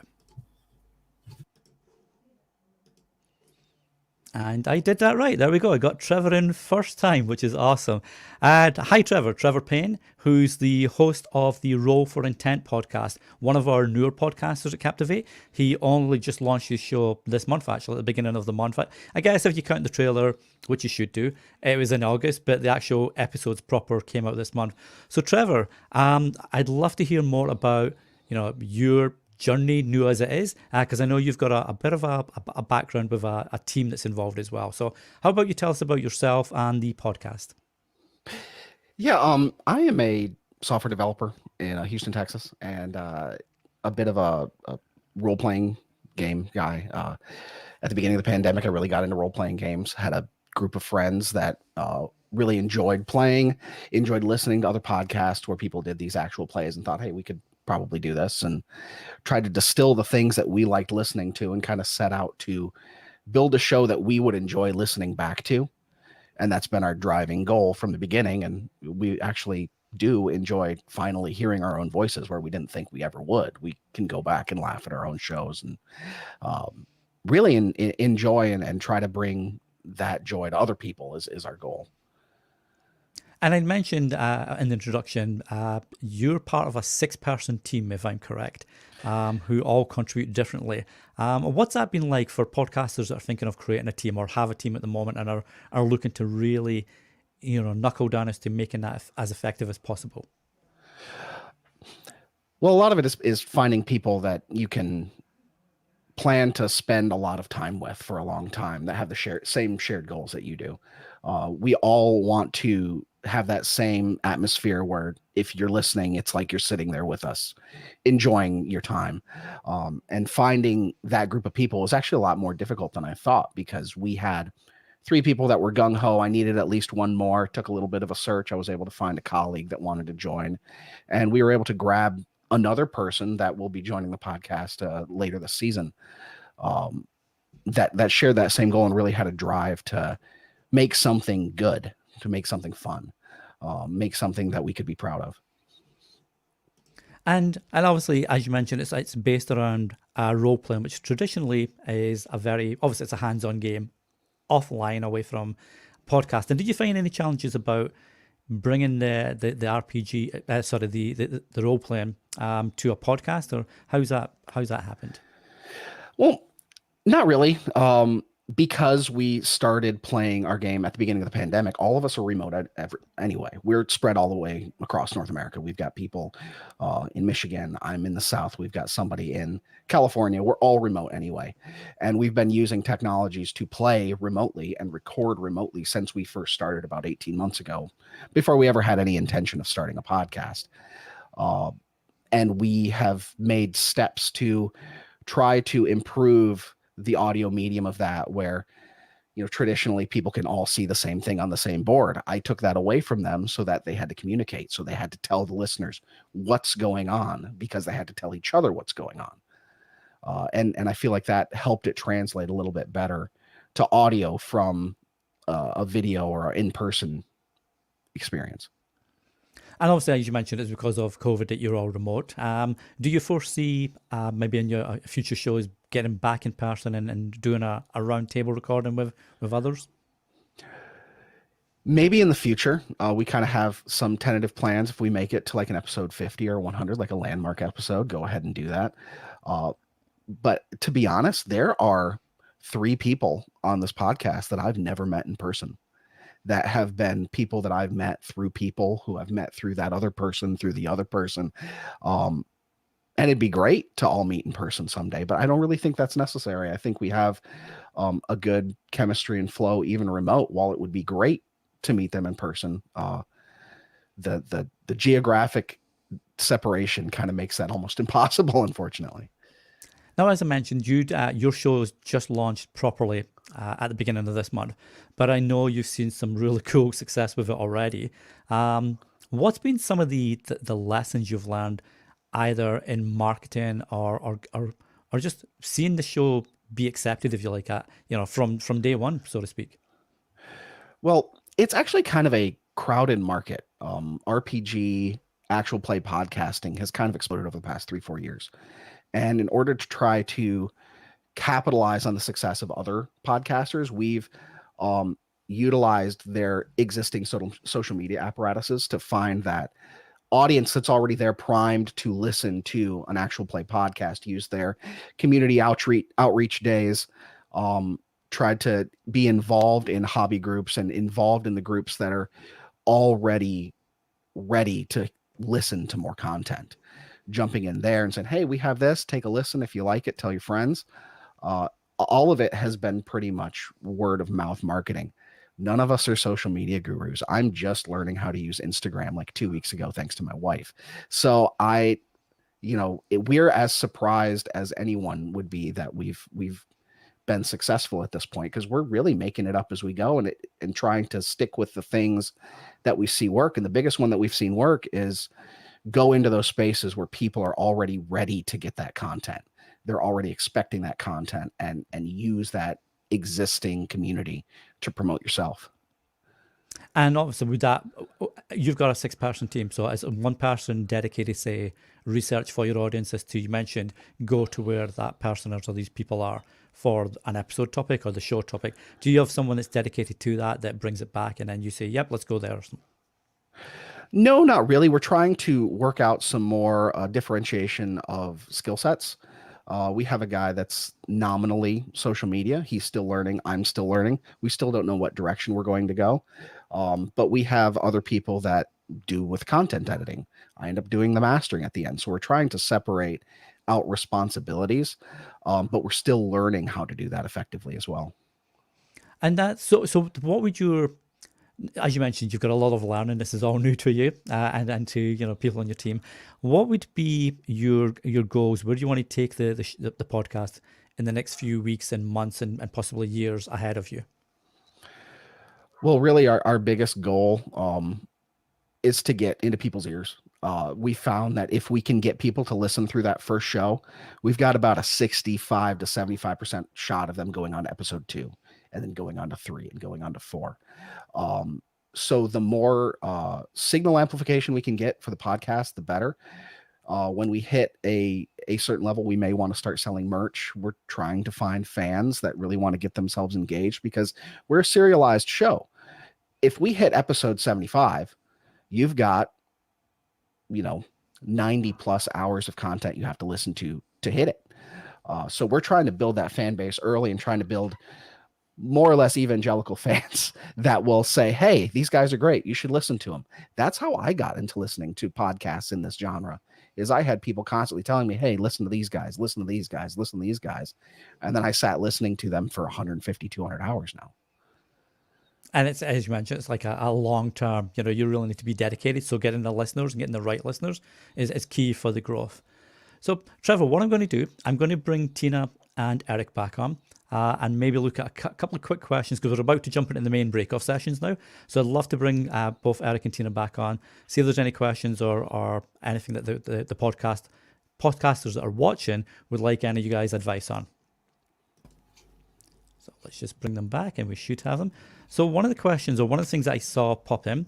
And I did that right. There we go. I got Trevor in first time, which is awesome. Hi, Trevor. Trevor Payne, who's the host of the Roll for Intent podcast, one of our newer podcasters at Captivate. He only just launched his show this month, actually, at the beginning of the month. I guess if you count the trailer, which you should do, it was in August, but the actual episodes proper came out this month. So, Trevor, I'd love to hear more about, your journey, new as it is, because I know you've got a bit of a background with a team that's involved as well. So how about you tell us about yourself and the podcast? Yeah, I am a software developer in Houston, Texas, and a bit of a role-playing game guy. At the beginning of the pandemic, I really got into role-playing games. Had a group of friends that really enjoyed playing, enjoyed listening to other podcasts where people did these actual plays, and thought, hey, we could probably do this, and tried to distill the things that we liked listening to and kind of set out to build a show that we would enjoy listening back to. And that's been our driving goal from the beginning. And we actually do enjoy finally hearing our own voices where we didn't think we ever would. We can go back and laugh at our own shows and really enjoy and try to bring that joy to other people is our goal. And I mentioned in the introduction, you're part of a 6-person team, if I'm correct, who all contribute differently. What's that been like for podcasters that are thinking of creating a team or have a team at the moment and are looking to really, knuckle down as to making that as effective as possible? Well, a lot of it is finding people that you can plan to spend a lot of time with for a long time, that have the same shared goals that you do. We all want to have that same atmosphere where if you're listening, it's like you're sitting there with us, enjoying your time. And finding that group of people was actually a lot more difficult than I thought, because we had 3 people that were gung-ho. I needed at least one more. Took a little bit of a search. I was able to find a colleague that wanted to join, and we were able to grab another person that will be joining the podcast later this season, that shared that same goal and really had a drive to make something good, to make something fun, make something that we could be proud of. And obviously, as you mentioned, it's based around role playing, which traditionally is obviously it's a hands-on game, offline, away from podcasting. Did you find any challenges about bringing the RPG, the role playing to a podcast, or how's that happened? Well, not really. Because we started playing our game at the beginning of the pandemic, all of us are remote anyway. We're spread all the way across North America. We've got people in Michigan. I'm in the South. We've got somebody in California. We're all remote anyway. And we've been using technologies to play remotely and record remotely since we first started about 18 months ago, before we ever had any intention of starting a podcast. And we have made steps to try to improve the audio medium of that, where traditionally people can all see the same thing on the same board. I took that away from them so that they had to communicate, so they had to tell the listeners what's going on, because they had to tell each other what's going on, and I feel like that helped it translate a little bit better to audio from a video or an in-person experience. And obviously, as you mentioned, it's because of COVID that you're all remote. Do you foresee maybe in your future shows getting back in person and doing a round table recording with others? Maybe in the future. We kind of have some tentative plans. If we make it to like an episode 50 or 100, like a landmark episode, go ahead and do that. But to be honest, there are 3 people on this podcast that I've never met in person, that have been people that I've met through people who I've met through that other person, through the other person. And it'd be great to all meet in person someday, but I don't really think that's necessary. I think we have a good chemistry and flow, even remote. While it would be great to meet them in person, the geographic separation kind of makes that almost impossible, unfortunately. Now, as I mentioned, your show has just launched properly at the beginning of this month, but I know you've seen some really cool success with it already. What's been some of the lessons you've learned, either in marketing or just seeing the show be accepted, if you like, from day one, so to speak? Well, it's actually kind of a crowded market. RPG, actual play podcasting has kind of exploded over the past 3-4 years. And in order to try to capitalize on the success of other podcasters, we've utilized their existing social media apparatuses to find that audience that's already there, primed to listen to an actual play podcast, use their community outreach days, tried to be involved in hobby groups and involved in the groups that are already ready to listen to more content. Jumping in there and saying, hey, we have this, take a listen. If you like it, tell your friends. All of it has been pretty much word of mouth marketing. None of us are social media gurus. I'm just learning how to use Instagram like 2 weeks ago, thanks to my wife. So we're as surprised as anyone would be that we've been successful at this point, because we're really making it up as we go and trying to stick with the things that we see work. And the biggest one that we've seen work is go into those spaces where people are already ready to get that content. They're already expecting that content, and use that existing community to promote yourself. And obviously with that, you've got a 6-person team. So as one person dedicated, say, research for your audience, as you mentioned, go to where that person or these people are for an episode topic or the show topic. Do you have someone that's dedicated to that brings it back, and then you say, yep, let's go there? No, not really. We're trying to work out some more differentiation of skill sets. We have a guy that's nominally social media. He's still learning. I'm still learning. We still don't know what direction we're going to go. But we have other people that do with content editing. I end up doing the mastering at the end. So we're trying to separate out responsibilities, but we're still learning how to do that effectively as well. And that's so what would your, as you mentioned, you've got a lot of learning. This is all new to you and to people on your team. What would be your goals? Where do you want to take the podcast in the next few weeks and months and possibly years ahead of you? Well, really, our biggest goal is to get into people's ears. We found that if we can get people to listen through that first show, we've got about a 65 to 75% shot of them going on to episode 2, and then going on to 3, and going on to 4. So the more signal amplification we can get for the podcast, the better. When we hit a certain level, we may want to start selling merch. We're trying to find fans that really want to get themselves engaged, because we're a serialized show. If we hit episode 75, you've got 90 plus hours of content you have to listen to hit it. So we're trying to build that fan base early, and trying to build more or less evangelical fans that will say, hey, these guys are great, you should listen to them. That's how I got into listening to podcasts in this genre, is I had people constantly telling me, hey, listen to these guys, listen to these guys, listen to these guys. And then I sat listening to them for 150, 200 hours now. And it's, as you mentioned, it's like a long term, you really need to be dedicated. So getting the listeners and getting the right listeners is key for the growth. So Trevor, what I'm going to do, I'm going to bring Tina and Eric back on and maybe look at a couple of quick questions, because we're about to jump into the main break-off sessions now. So I'd love to bring both Eric and Tina back on, see if there's any questions or anything that the podcasters that are watching would like any of you guys' advice on. So let's just bring them back, and we should have them. So one of the questions, or one of the things that I saw pop in,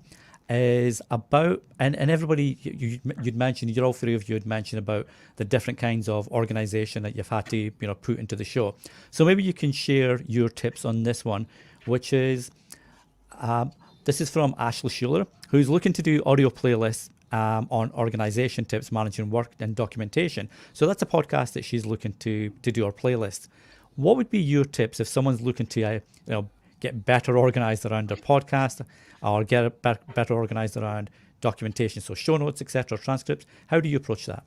is about, and everybody, you'd mentioned, all three of you had mentioned about the different kinds of organization that you've had to put into the show. So maybe you can share your tips on this one, which is, this is from Ashley Schuler, who's looking to do audio playlists on organization tips, managing work and documentation. So that's a podcast that she's looking to do our playlist. What would be your tips if someone's looking to get better organized around their podcast, or get better organized around documentation, so show notes, etc., transcripts? How do you approach that?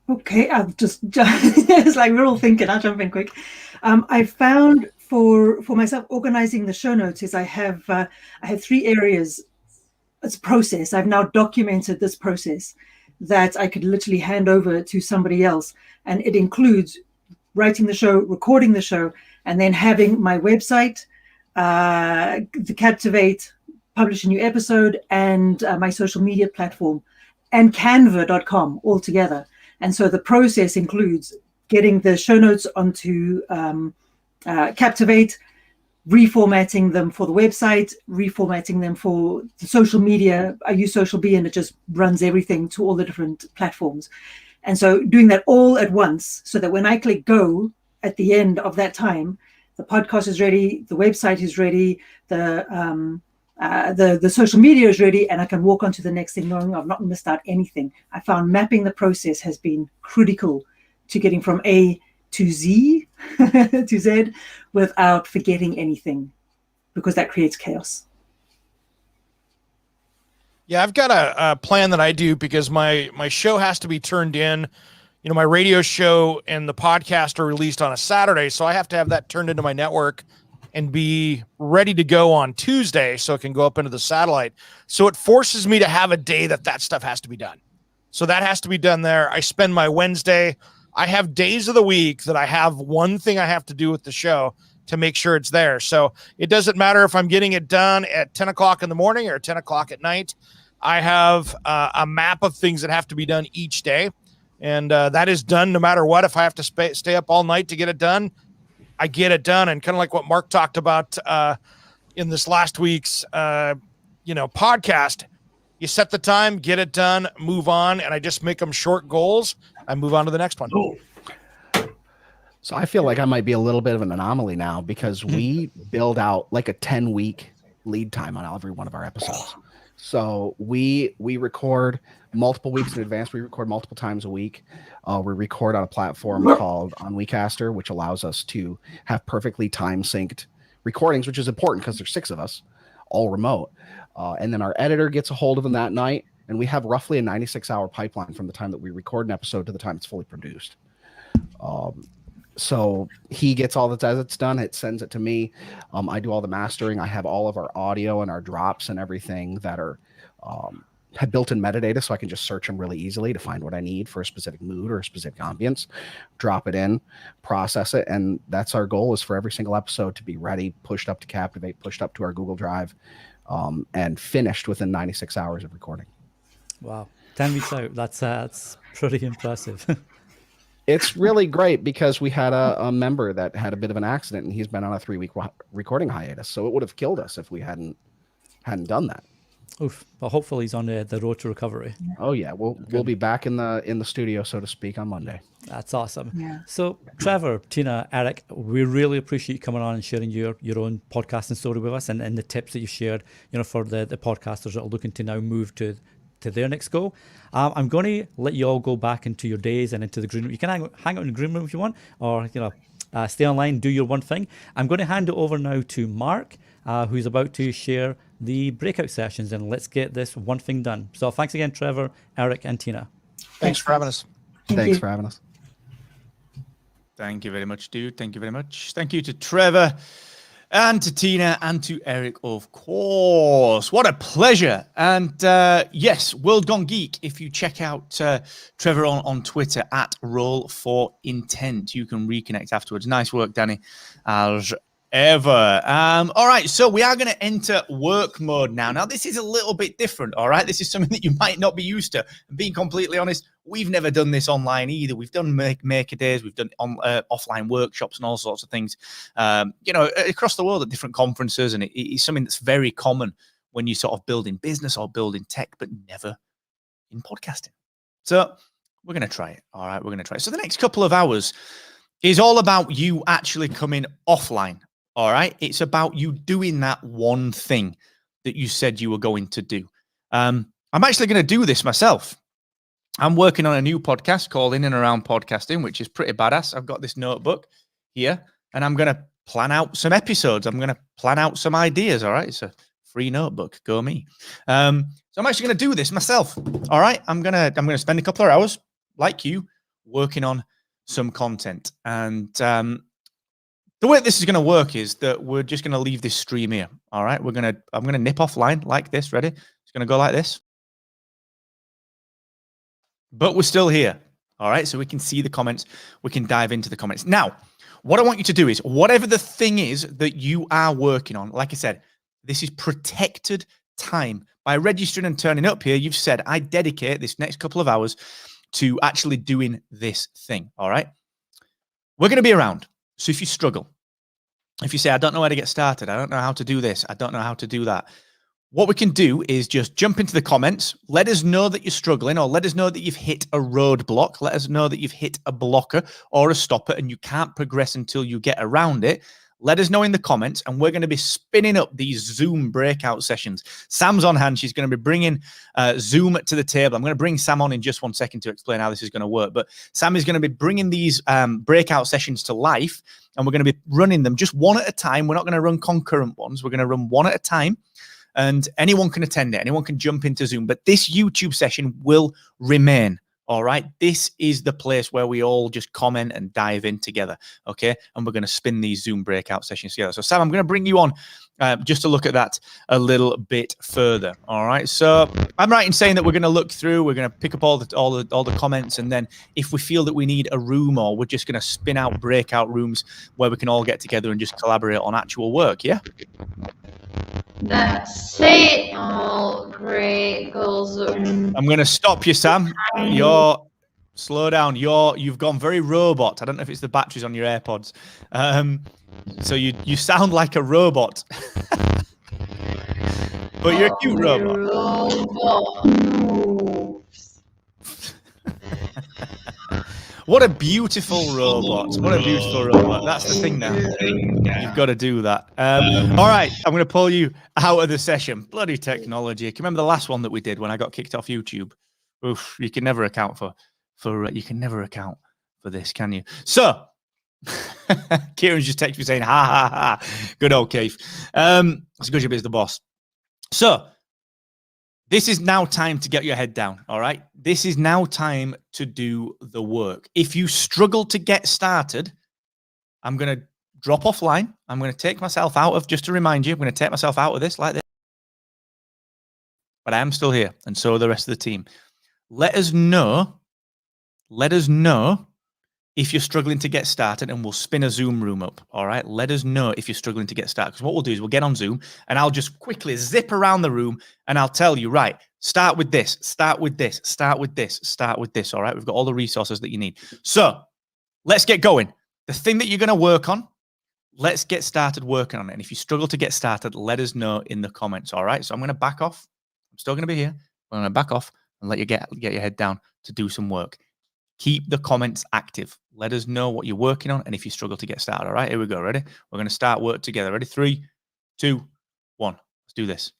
Okay, I've just it's like we're all thinking. I'll jump in quick. I found for myself, organizing the show notes is I have 3 areas. It's a process. I've now documented this process that I could literally hand over to somebody else, and it includes writing the show, recording the show, and then having my website, the Captivate, publish a new episode, and my social media platform, and canva.com all together. And so the process includes getting the show notes onto Captivate, reformatting them for the website, reformatting them for the social media. I use Social Bee, and it just runs everything to all the different platforms. And so doing that all at once, so that when I click go at the end of that time, the podcast is ready, the website is ready, the social media is ready, and I can walk on to the next thing knowing I've not missed out anything. I found mapping the process has been critical to getting from A to Z to Z without forgetting anything, because that creates chaos. Yeah, I've got a plan that I do, because my show has to be turned in. My radio show and the podcast are released on a Saturday, so I have to have that turned into my network and be ready to go on Tuesday so it can go up into the satellite. So it forces me to have a day that stuff has to be done. So that has to be done there. I spend my Wednesday. I have days of the week that I have one thing I have to do with the show to make sure it's there. So it doesn't matter if I'm getting it done at 10 o'clock in the morning or 10 o'clock at night. I have a map of things that have to be done each day. And that is done no matter what. If I have to stay up all night to get it done, I get it done. And kind of like what Mark talked about in this last week's podcast, you set the time, get it done, move on. And I just make them short goals. I move on to the next one. Oh. So I feel like I might be a little bit of an anomaly now because we build out like a 10-week lead time on every one of our episodes. So we record multiple weeks in advance. We record multiple times a week. We record on a platform called OnWecaster, which allows us to have perfectly time synced recordings, which is important because there's 6 of us, all remote. And then our editor gets a hold of them that night, and we have roughly a 96-hour pipeline from the time that we record an episode to the time it's fully produced. So he gets all the edits done. It sends it to me. I do all the mastering. I have all of our audio and our drops and everything that are have built-in metadata, so I can just search them really easily to find what I need for a specific mood or a specific ambience, drop it in, process it, and that's our goal, is for every single episode to be ready, pushed up to Captivate, pushed up to our Google Drive, and finished within 96 hours of recording. Wow. 10 weeks out. That's pretty impressive. It's really great because we had a member that had a bit of an accident, and he's been on a 3-week recording hiatus. So it would have killed us if we hadn't done that. Oof. But hopefully he's on the road to recovery. Oh yeah, we'll be back in the studio, so to speak, on Monday. That's awesome. Yeah. So Trevor, Tina, Eric, we really appreciate you coming on and sharing your own podcasting story with us and the tips that you shared, for the podcasters that are looking to now move to their next goal. I'm going to let you all go back into your days and into the green room. You can hang out in the green room if you want, or stay online, do your one thing. I'm going to hand it over now to Mark, who's about to share the breakout sessions, and let's get this one thing done. So thanks again, Trevor, Eric, and Tina. Thanks for having us. Thanks for having us. Thank you very much, dude. Thank you very much. Thank you to Trevor and to Tina and to Eric, of course. What a pleasure. And yes, World Gone Geek, if you check out Trevor on Twitter at Roll4Intent, you can reconnect afterwards. Nice work, Danny, as ever. All right, so we are going to enter work mode now. Now, this is a little bit different, all right? This is something that you might not be used to. And being completely honest, we've never done this online either. We've done maker days, we've done offline workshops and all sorts of things, across the world at different conferences. And it's something that's very common when you're sort of building business or building tech, but never in podcasting. So we're going to try it. All right, we're going to try it. So the next couple of hours is all about you actually coming offline. All right. It's about you doing that one thing that you said you were going to do. I'm actually going to do this myself. I'm working on a new podcast called In and Around Podcasting, which is pretty badass. I've got this notebook here, and I'm going to plan out some episodes. I'm going to plan out some ideas. All right. It's a free notebook. Go me. So I'm actually going to do this myself. All right. I'm going to spend a couple of hours, like you, working on some content. And the way this is going to work is that we're just going to leave this stream here. All right. I'm going to nip offline like this. Ready? It's going to go like this. But we're still here. All right. So we can see the comments. We can dive into the comments. Now, what I want you to do is whatever the thing is that you are working on, like I said, this is protected time. By registering and turning up here, you've said, I dedicate this next couple of hours to actually doing this thing. All right. We're going to be around. So if you struggle, if you say, I don't know where to get started, I don't know how to do this, I don't know how to do that, what we can do is just jump into the comments, let us know that you're struggling, or let us know that you've hit a roadblock, let us know that you've hit a blocker or a stopper and you can't progress until you get around it. Let us know in the comments, and we're going to be spinning up these Zoom breakout sessions. Sam's on hand. She's going to be bringing Zoom to the table. I'm going to bring Sam on in just 1 second to explain how this is going to work. But Sam is going to be bringing these breakout sessions to life, and we're going to be running them just one at a time. We're not going to run concurrent ones. We're going to run one at a time, and anyone can attend it. Anyone can jump into Zoom. But this YouTube session will remain. All right. This is the place where we all just comment and dive in together. Okay. And we're going to spin these Zoom breakout sessions together. So, Sam, I'm going to bring you on just to look at that a little bit further. All right. So, I'm right in saying that we're going to look through, we're going to pick up all the comments. And then if we feel that we need a room, or we're just going to spin out breakout rooms where we can all get together and just collaborate on actual work. Yeah. That's it. Oh, great goals. I'm going to stop you, Sam. Slow down. You've gone very robot. I don't know if it's the batteries on your AirPods. So you sound like a robot. But you're a cute robot. What a beautiful robot. What a beautiful robot. That's the thing now. You've got to do that. All right. I'm going to pull you out of the session. Bloody technology. Can you remember the last one that we did when I got kicked off YouTube? Oof, you can never account for this, can you? So, Kieran's just texted me saying, ha, ha, ha. Good old Keith. It's a good job he's the boss. So, this is now time to get your head down, all right? This is now time to do the work. If you struggle to get started, I'm going to drop offline. I'm going to take myself out of, just to remind you, I'm going to take myself out of this like this. But I am still here, and so are the rest of the team. Let us know if you're struggling to get started, and we'll spin a Zoom room up, all right? Let us know if you're struggling to get started, because what we'll do is we'll get on Zoom, and I'll just quickly zip around the room, and I'll tell you, right, start with this, start with this, start with this, start with this, all right? We've got all the resources that you need. So let's get going. The thing that you're going to work on, let's get started working on it. And if you struggle to get started, let us know in the comments, all right? So I'm going to back off. I'm still going to be here. I'm going to back off and let you get your head down to do some work. Keep the comments active. Let us know what you're working on and if you struggle to get started. All right, here we go. Ready? We're going to start work together. Ready? 3, 2, 1. Let's do this.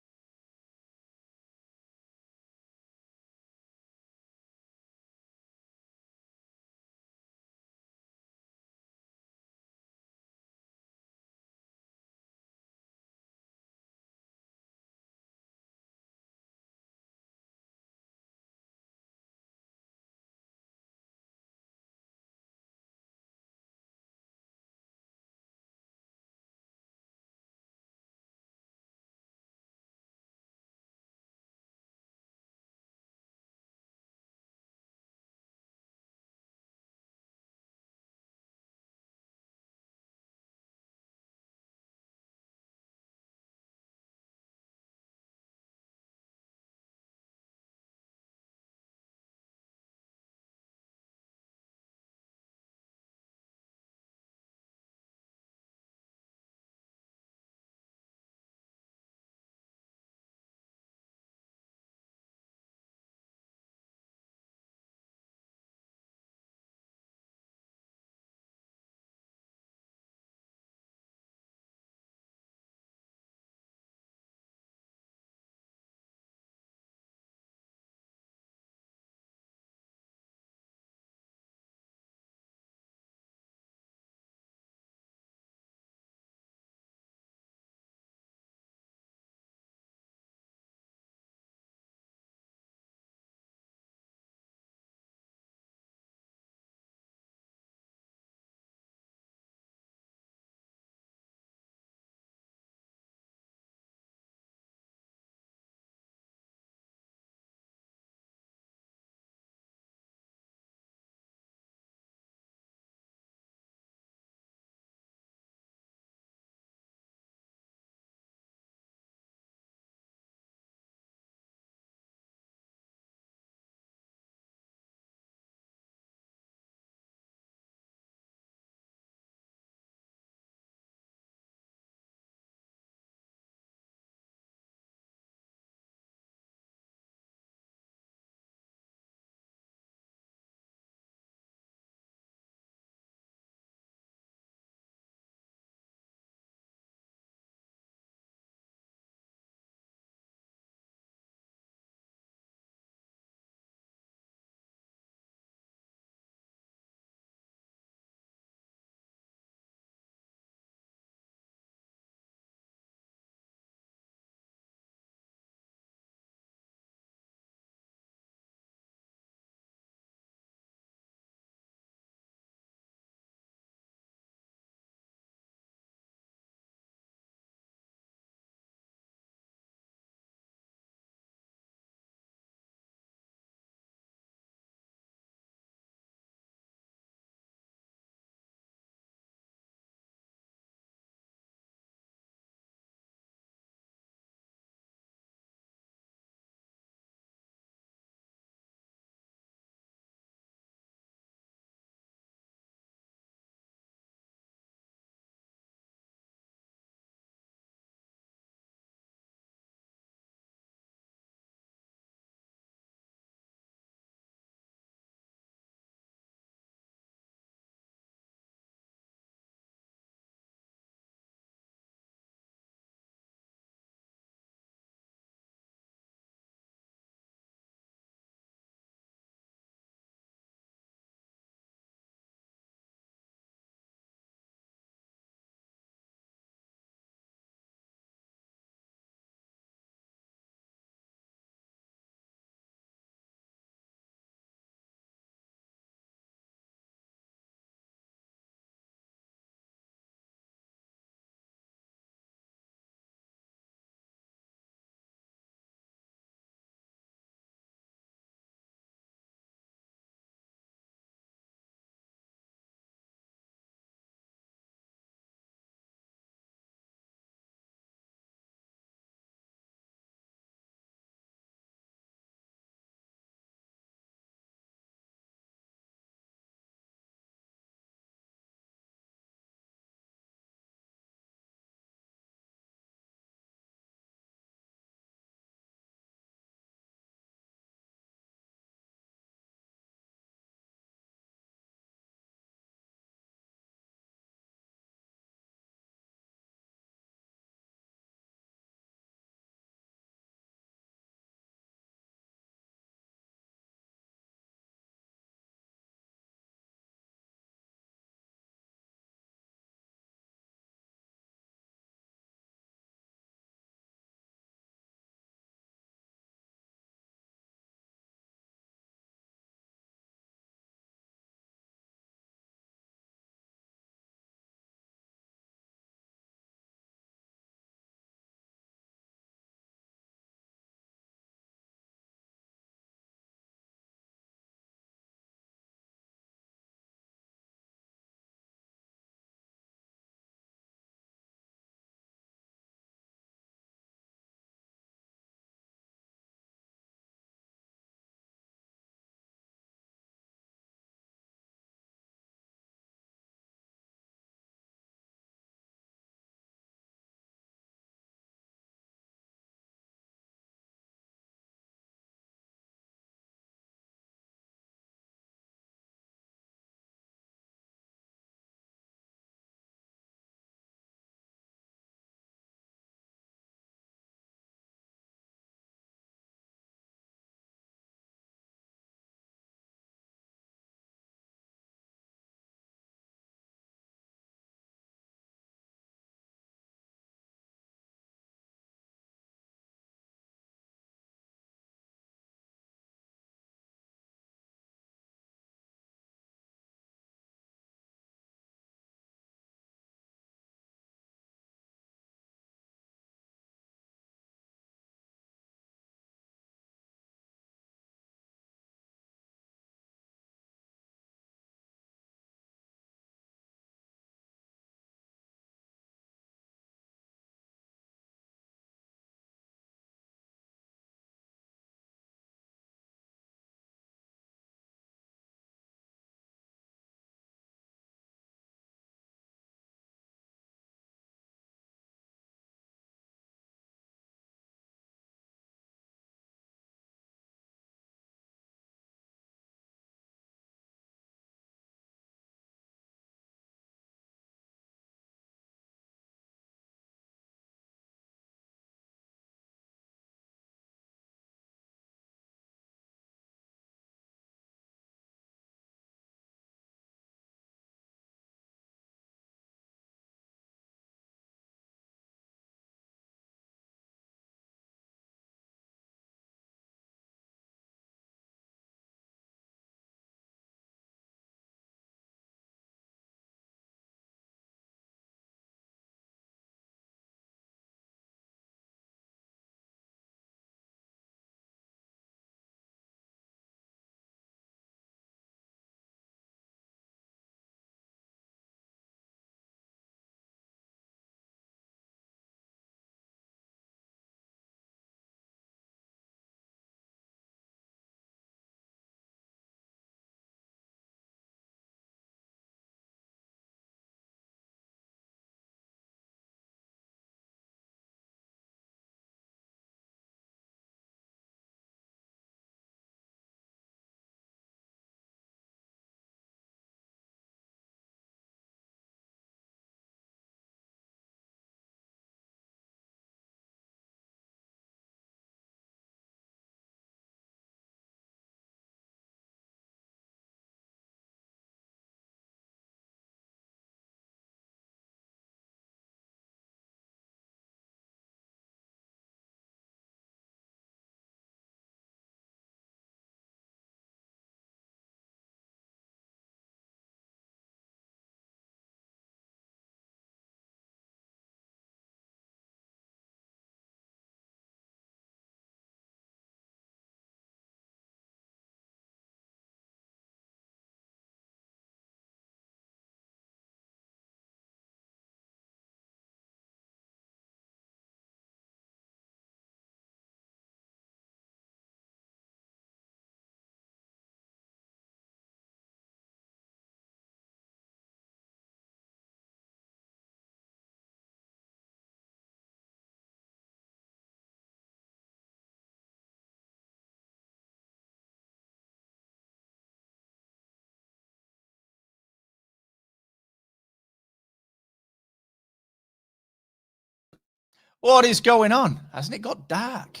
What is going on? Hasn't it got dark?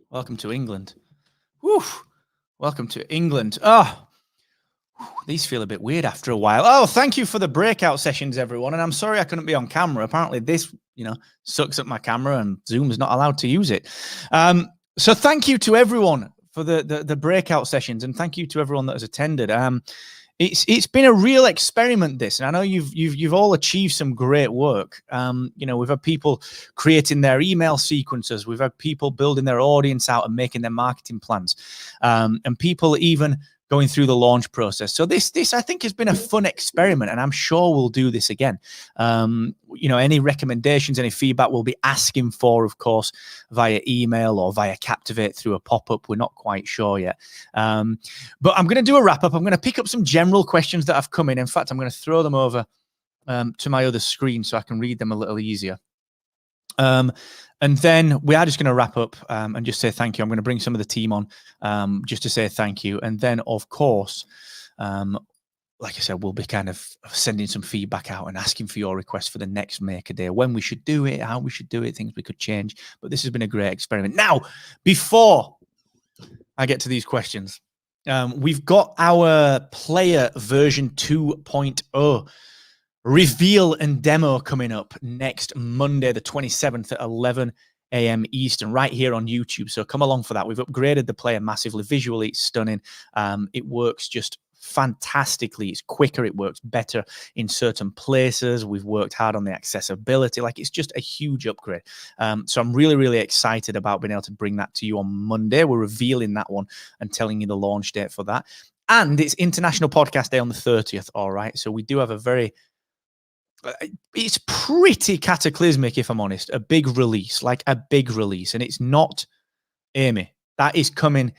Welcome to England. Woo! Welcome to England. Oh, these feel a bit weird after a while. Oh, thank you for the breakout sessions, everyone. And I'm sorry I couldn't be on camera. Apparently this, sucks up my camera and Zoom's not allowed to use it. So thank you to everyone for the breakout sessions, and thank you to everyone that has attended. It's been a real experiment, this, and I know you've all achieved some great work. We've had people creating their email sequences, we've had people building their audience out and making their marketing plans, and people even going through the launch process. So this I think has been a fun experiment, and I'm sure we'll do this again. Any recommendations, any feedback we'll be asking for, of course, via email or via Captivate through a pop-up. We're not quite sure yet. But I'm going to do a wrap-up. I'm going to pick up some general questions that have come in. In fact, I'm going to throw them over to my other screen so I can read them a little easier. And then we are just going to wrap up and just say thank you. I'm going to bring some of the team on just to say thank you. And then, of course, like I said, we'll be kind of sending some feedback out and asking for your requests for the next Maker Day, when we should do it, how we should do it, things we could change. But this has been a great experiment. Now, before I get to these questions, we've got our player version 2.0 reveal and demo coming up next Monday, the 27th at 11 a.m. Eastern, right here on YouTube. So come along for that. We've upgraded the player massively. Visually, it's stunning. It works just fantastically. It's quicker. It works better in certain places. We've worked hard on the accessibility. It's just a huge upgrade. So I'm really, really excited about being able to bring that to you on Monday. We're revealing that one and telling you the launch date for that. And it's International Podcast Day on the 30th. All right. So we do have it's pretty cataclysmic, if I'm honest, a big release. And it's not Amy. That is coming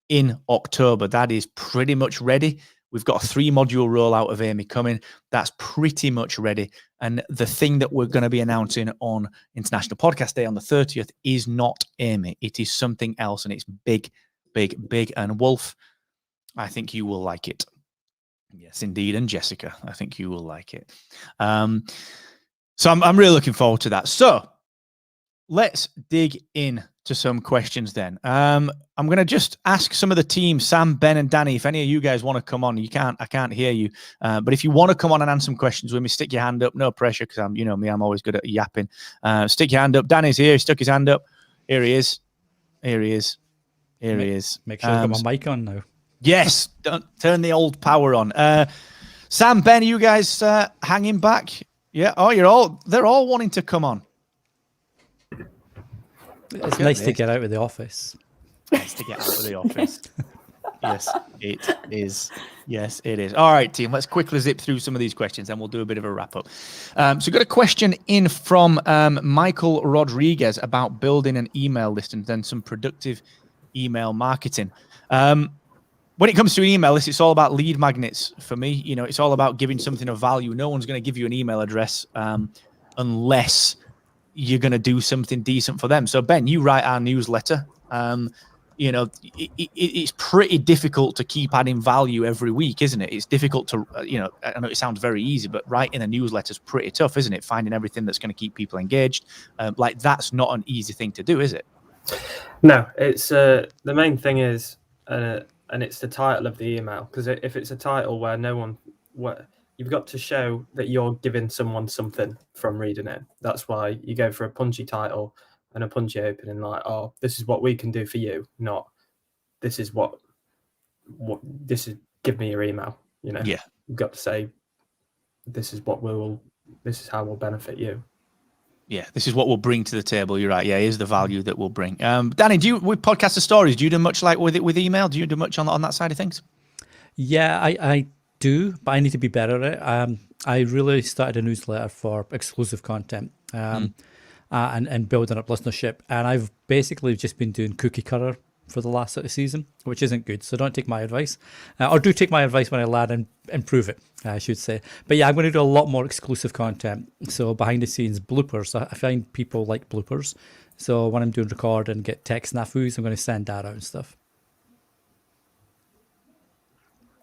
in October. That is pretty much ready. We've got a 3-module rollout of Amy coming. That's pretty much ready. And the thing that we're going to be announcing on International Podcast Day on the 30th is not Amy. It is something else, and it's big, big, big. And Wolf, I think you will like it. Yes, indeed. And Jessica, I think you will like it. So I'm really looking forward to that. So let's dig in to some questions then. I'm going to just ask some of the team, Sam, Ben, and Danny, if any of you guys want to come on. I can't hear you. But if you want to come on and answer some questions with me, stick your hand up. No pressure, because I'm always good at yapping. Stick your hand up. Danny's here. He stuck his hand up. Here he is. Here he is. Make sure I've got my mic on now. Yes, don't turn the old power on. Sam, Ben, are you guys hanging back? Yeah. Oh, they're all wanting to come on. It's nice to get out of the office. Nice to get out of the office. Yes, it is. Yes, it is. All right, team, let's quickly zip through some of these questions and we'll do a bit of a wrap up. So we've got a question in from Michael Rodriguez about building an email list and then some productive email marketing. When it comes to an email list, it's all about lead magnets for me. It's all about giving something of value. No one's going to give you an email address unless you're going to do something decent for them. So, Ben, you write our newsletter. It's pretty difficult to keep adding value every week, isn't it? It's difficult to, I know it sounds very easy, but writing a newsletter is pretty tough, isn't it? Finding everything that's going to keep people engaged. That's not an easy thing to do, is it? No, it's the main thing is, and it's the title of the email, because if it's a title where you've got to show that you're giving someone something from reading it. That's why you go for a punchy title and a punchy opening, like, oh, this is what we can do for you, not this is what this is, give me your email. Yeah, you've got to say this is how we'll benefit you. Yeah, this is what we'll bring to the table. You're right. Yeah, here's the value that we'll bring. Danny, with podcast of stories, do you do much with email? Do you do much on that side of things? Yeah, I do, but I need to be better at it. I really started a newsletter for exclusive content and building up listenership. And I've basically just been doing cookie cutter for the last sort of season, which isn't good. So don't take my advice, or do take my advice when I learn and improve it, I should say. But yeah, I'm going to do a lot more exclusive content. So behind the scenes bloopers. I find people like bloopers. So when I'm doing record and get tech snafus, I'm going to send that out and stuff.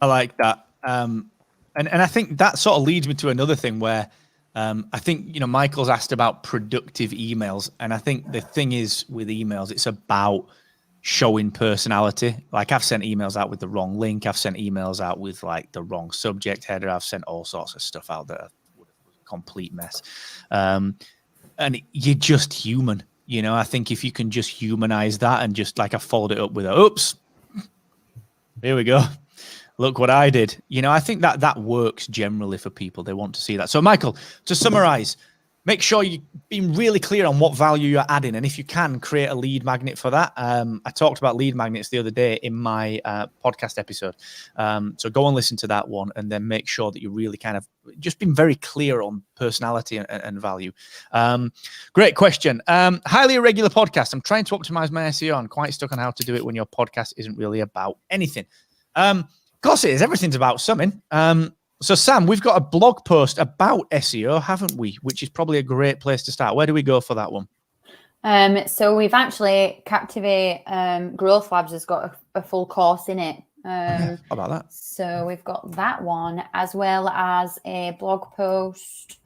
I like that. And I think that sort of leads me to another thing where I think, Michael's asked about productive emails. And I think the thing is with emails, it's about showing personality. Like I've sent emails out with the wrong link. I've sent emails out with like the wrong subject header. I've sent all sorts of stuff out that was a complete mess. And you're just human. I think if you can just humanize that and just like I followed it up with oops, here we go. Look what I did. I think that works generally for people. They want to see that. So, Michael, to summarize, make sure you've been really clear on what value you're adding. And if you can, create a lead magnet for that. I talked about lead magnets the other day in my podcast episode. So go and listen to that one and then make sure that you really kind of just been very clear on personality and value. Great question. Highly irregular podcast. I'm trying to optimize my SEO. I'm quite stuck on how to do it when your podcast isn't really about anything. Of course it is. Everything's about something. So, Sam, we've got a blog post about SEO, haven't we? Which is probably a great place to start. Where do we go for that one? So we've actually, Captivate Growth Labs has got a full course in it. How about that? So we've got that one, as well as a blog post,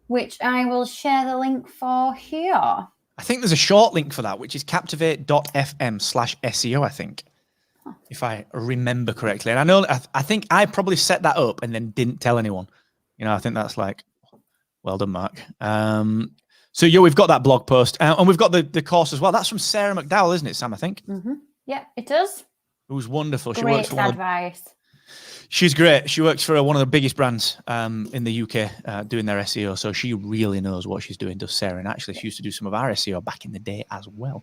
which I will share the link for here. I think there's a short link for that, which is captivate.fm/SEO, I think. If I remember correctly. And I think I probably set that up and then didn't tell anyone. I think that's like, well done, Mark. So we've got that blog post and we've got the course as well. That's from Sarah McDowell, isn't it, Sam, I think? Mm-hmm. Yeah, it is. Who's wonderful. Great she works for advice. She's great. She works for one of the biggest brands in the UK doing their SEO. So she really knows what she's doing, does Sarah. And actually, she used to do some of our SEO back in the day as well.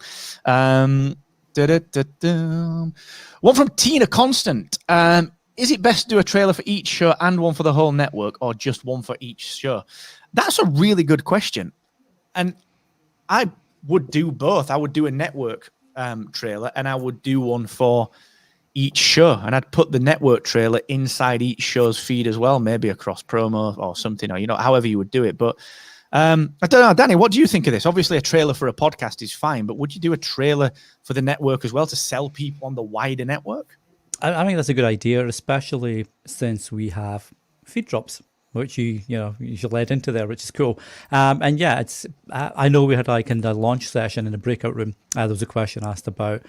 One from Tina Constant. Is it best to do a trailer for each show and one for the whole network, or just one for each show? That's a really good question. And I would do both. I would do a network trailer and I would do one for each show. And I'd put the network trailer inside each show's feed as well, maybe across promo or something, or, however you would do it. But I don't know, Danny, what do you think of this? Obviously, a trailer for a podcast is fine, but would you do a trailer for the network as well to sell people on the wider network? I think that's a good idea, especially since we have feed drops, which you led into there, which is cool. And yeah, it's I know we had like in the launch session in the breakout room, there was a question asked about,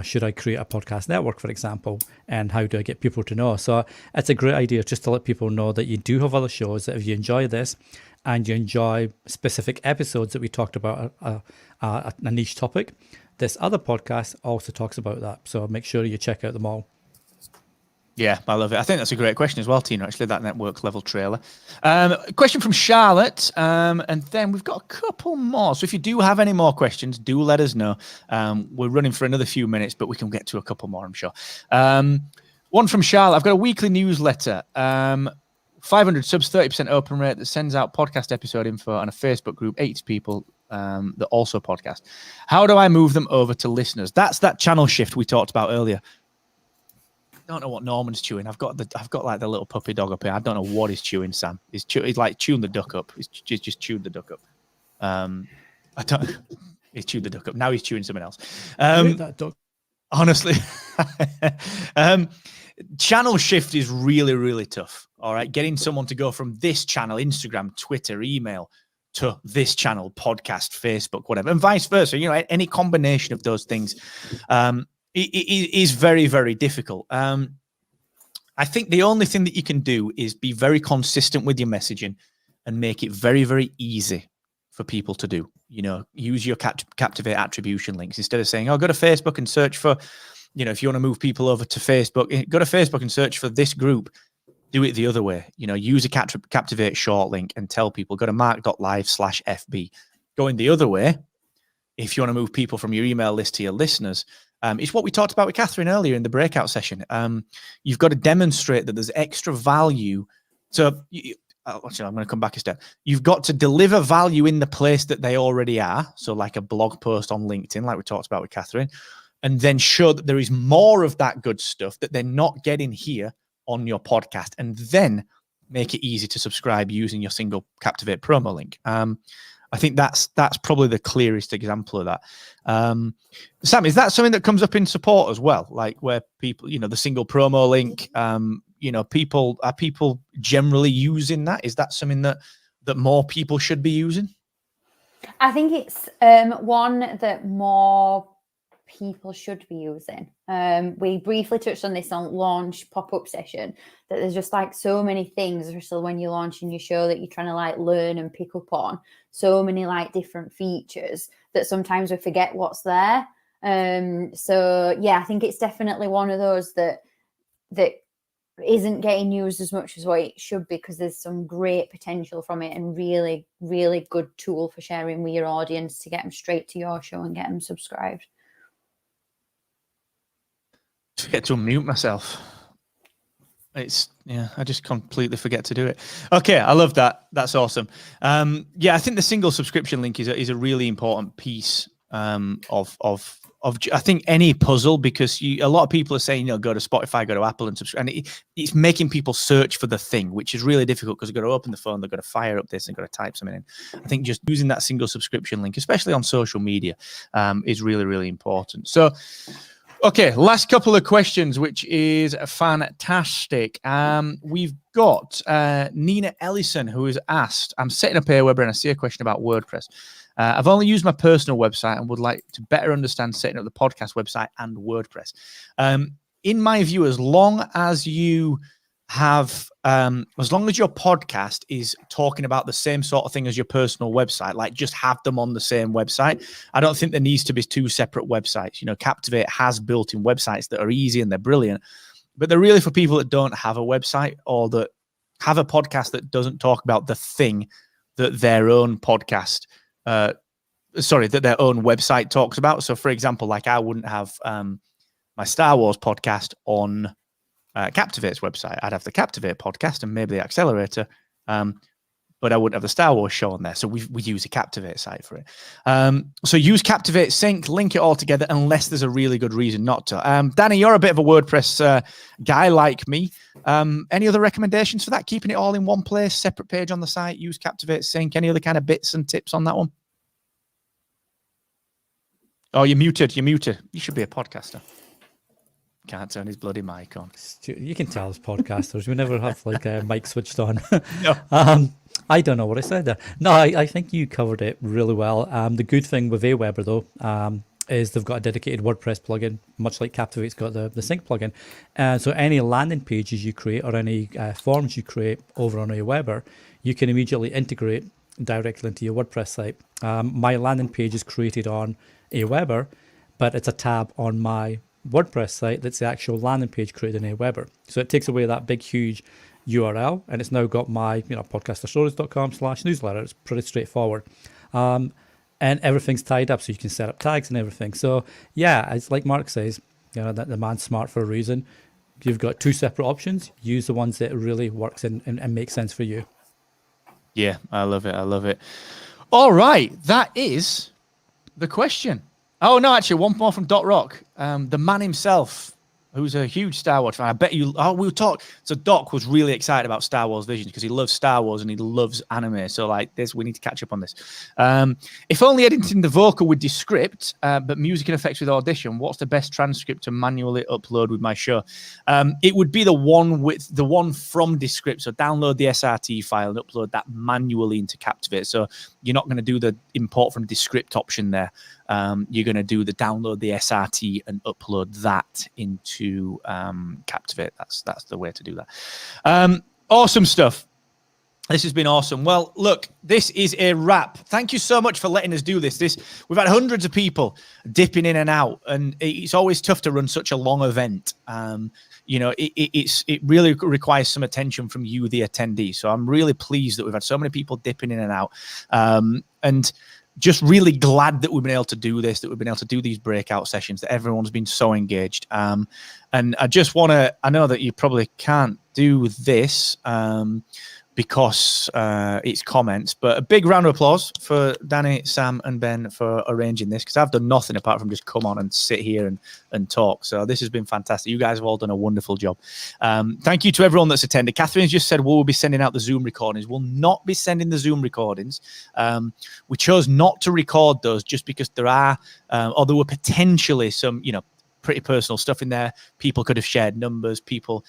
should I create a podcast network, for example, and how do I get people to know? So it's a great idea just to let people know that you do have other shows, that if you enjoy this and you enjoy specific episodes that we talked about a niche topic, this other podcast also talks about that. So make sure you check out them all. Yeah, I love it. I think that's a great question as well, Tina, actually, that network level trailer. Question from Charlotte, and then we've got a couple more. So if you do have any more questions, do let us know. We're running for another few minutes, but we can get to a couple more, I'm sure. One from Charlotte. I've got a weekly newsletter. 500 subs, 30% open rate that sends out podcast episode info and a Facebook group, 80 people that also podcast. How do I move them over to listeners? That's that channel shift we talked about earlier. I don't know what Norman's chewing. I've got like the little puppy dog up here. I don't know what he's chewing, Sam. He's like chewing the duck up. He's just chewed the duck up. He's chewed the duck up. Now he's chewing something else. That duck. Honestly. Channel shift is really, really tough. All right. Getting someone to go from this channel, Instagram, Twitter, email, to this channel, podcast, Facebook, whatever, and vice versa. Any combination of those things it is very, very difficult. I think the only thing that you can do is be very consistent with your messaging and make it very, very easy for people to do. Use your Captivate attribution links instead of saying, go to Facebook and search for, if you want to move people over to Facebook, go to Facebook and search for this group. Do it the other way. Use a Captivate short link and tell people, go to mark.live/FB. Going the other way, if you want to move people from your email list to your listeners, it's what we talked about with Catherine earlier in the breakout session. You've got to demonstrate that there's extra value. So, actually, I'm going to come back a step. You've got to deliver value in the place that they already are. So like a blog post on LinkedIn, like we talked about with Catherine, and then show that there is more of that good stuff that they're not getting here on your podcast, and then make it easy to subscribe using your single Captivate promo link. I think that's probably the clearest example of that. Sam, is that something that comes up in support as well? Like where people, the single promo link, are people generally using that? Is that something that that more people should be using? I think it's one that more people should be using. We briefly touched on this on launch pop-up session, that there's just like so many things, especially when you're launching your show, that you're trying to like learn and pick up on. So many like different features that sometimes we forget what's there. So yeah, I think it's definitely one of those that isn't getting used as much as what it should be, because there's some great potential from it, and really, really good tool for sharing with your audience to get them straight to your show and get them subscribed. Forget to unmute myself. I just completely forget to do it. Okay, I love that. That's awesome. I think the single subscription link is a really important piece of I think any puzzle, because a lot of people are saying, go to Spotify, go to Apple and subscribe, and it's making people search for the thing, which is really difficult because they've got to open the phone, they've got to fire up this and got to type something in. I think just using that single subscription link, especially on social media, is really, really important. So, okay, last couple of questions, which is fantastic. We've got Nina Ellison, who has asked, I'm setting up Aweber and I see a question about WordPress. I've only used my personal website and would like to better understand setting up the podcast website and WordPress. In my view, as long as you have, as long as your podcast is talking about the same sort of thing as your personal website, like just have them on the same website. I don't think there needs to be two separate websites. Captivate has built-in websites that are easy and they're brilliant, but they're really for people that don't have a website or that have a podcast that doesn't talk about the thing that their own podcast that their own website talks about. So for example, like I wouldn't have my Star Wars podcast on Captivate's website. I'd have the Captivate podcast and maybe the Accelerator, but I wouldn't have the Star Wars show on there. So we use a Captivate site for it. So use Captivate Sync, link it all together, unless there's a really good reason not to. Danny, you're a bit of a WordPress guy like me. Any other recommendations for that? Keeping it all in one place, separate page on the site, use Captivate Sync. Any other kind of bits and tips on that one? Oh, you're muted. You should be a podcaster. Can't turn his bloody mic on. You can tell us podcasters. We never have like a mic switched on. No. I don't know what I said there. No, I think you covered it really well. The good thing with Aweber though, is they've got a dedicated WordPress plugin, much like Captivate's got the sync plugin. So any landing pages you create or any forms you create over on Aweber, you can immediately integrate directly into your WordPress site. My landing page is created on Aweber, but it's a tab on my WordPress site that's the actual landing page created in Aweber. So it takes away that big, huge URL, and it's now got my podcasterstories.com/newsletter. It's pretty straightforward. And everything's tied up, so you can set up tags and everything. So yeah, it's like Mark says, that the man's smart for a reason. You've got two separate options. Use the ones that really works and makes sense for you. Yeah, I love it. All right, that is the question. Oh, no, actually, one more from Dot Rock. The man himself, who's a huge Star Wars fan. I bet you... Oh, we'll talk. So Doc was really excited about Star Wars Visions because he loves Star Wars and he loves anime. So like this, we need to catch up on this. If only editing the vocal with Descript, but music and effects with Audition, what's the best transcript to manually upload with my show? It would be the one from Descript. So download the SRT file and upload that manually into Captivate. So you're not going to do the import from Descript option there. You're going to do the download the SRT and upload that into Captivate. That's the way to do that. Awesome stuff. This has been awesome. Well, look, this is a wrap. Thank you so much for letting us do this. We've had hundreds of people dipping in and out, and it's always tough to run such a long event. It really requires some attention from you, the attendee. So I'm really pleased that we've had so many people dipping in and out. And just really glad that we've been able to do this, that we've been able to do these breakout sessions, that everyone's been so engaged. And I just want to, I know that you probably can't do this because it's comments, but a big round of applause for Danny, Sam and Ben for arranging this, because I've done nothing apart from just come on and sit here and talk. So this has been fantastic. You guys have all done a wonderful job. Thank you to everyone that's attended. Catherine's just said we'll be sending out the Zoom recordings. We'll not be sending the Zoom recordings. We chose not to record those just because there were potentially some, pretty personal stuff in there. People could have shared numbers, people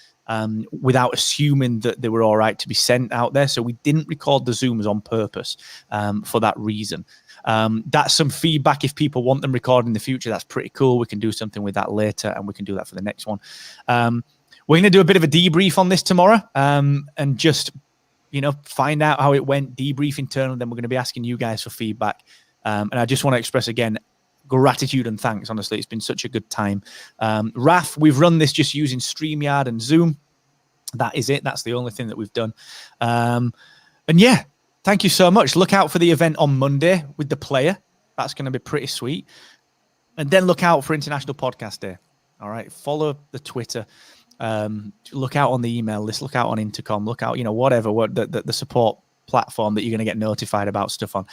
without assuming that they were all right to be sent out there. So we didn't record the Zooms on purpose for that reason. That's some feedback. If people want them recorded in the future, that's pretty cool. We can do something with that later, and we can do that for the next one. We're going to do a bit of a debrief on this tomorrow, and just, find out how it went, debrief internally. Then we're going to be asking you guys for feedback. And I just want to express again, gratitude and thanks. Honestly, it's been such a good time. Raf, we've run this just using StreamYard and Zoom. That is it. That's the only thing that we've done. And yeah, thank you so much. Look out for the event on Monday with the player. That's going to be pretty sweet. And then look out for International Podcast Day. All right. Follow the Twitter. Look out on the email list. Look out on Intercom. Look out, whatever, the support platform that you're going to get notified about stuff on.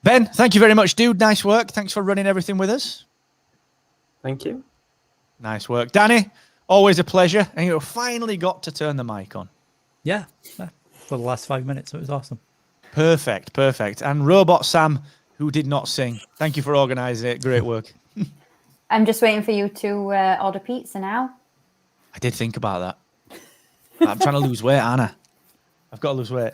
Ben, thank you very much, dude. Nice work. Thanks for running everything with us. Thank you. Nice work. Danny, always a pleasure. And you finally got to turn the mic on. Yeah, for the last 5 minutes. It was awesome. Perfect. And Robot Sam, who did not sing. Thank you for organising it. Great work. I'm just waiting for you to order pizza now. I did think about that. I'm trying to lose weight, Anna. I've got to lose weight.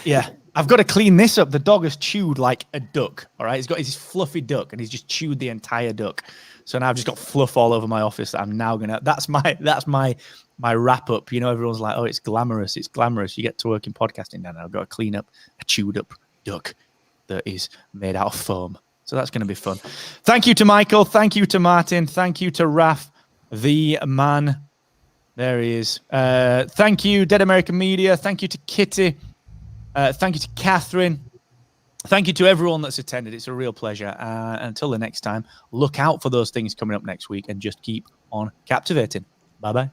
Yeah, I've got to clean this up. The dog has chewed like a duck. All right, he's got his fluffy duck, and he's just chewed the entire duck. So now I've just got fluff all over my office that I'm now gonna. That's my wrap up. Everyone's like, oh, it's glamorous. It's glamorous. You get to work in podcasting now. I've got to clean up a chewed up duck that is made out of foam. So that's going to be fun. Thank you to Michael. Thank you to Martin. Thank you to Raf, the man. There he is. Thank you, Dead American Media. Thank you to Kitty. Thank you to Catherine. Thank you to everyone that's attended. It's a real pleasure. Until the next time, look out for those things coming up next week and just keep on captivating. Bye-bye.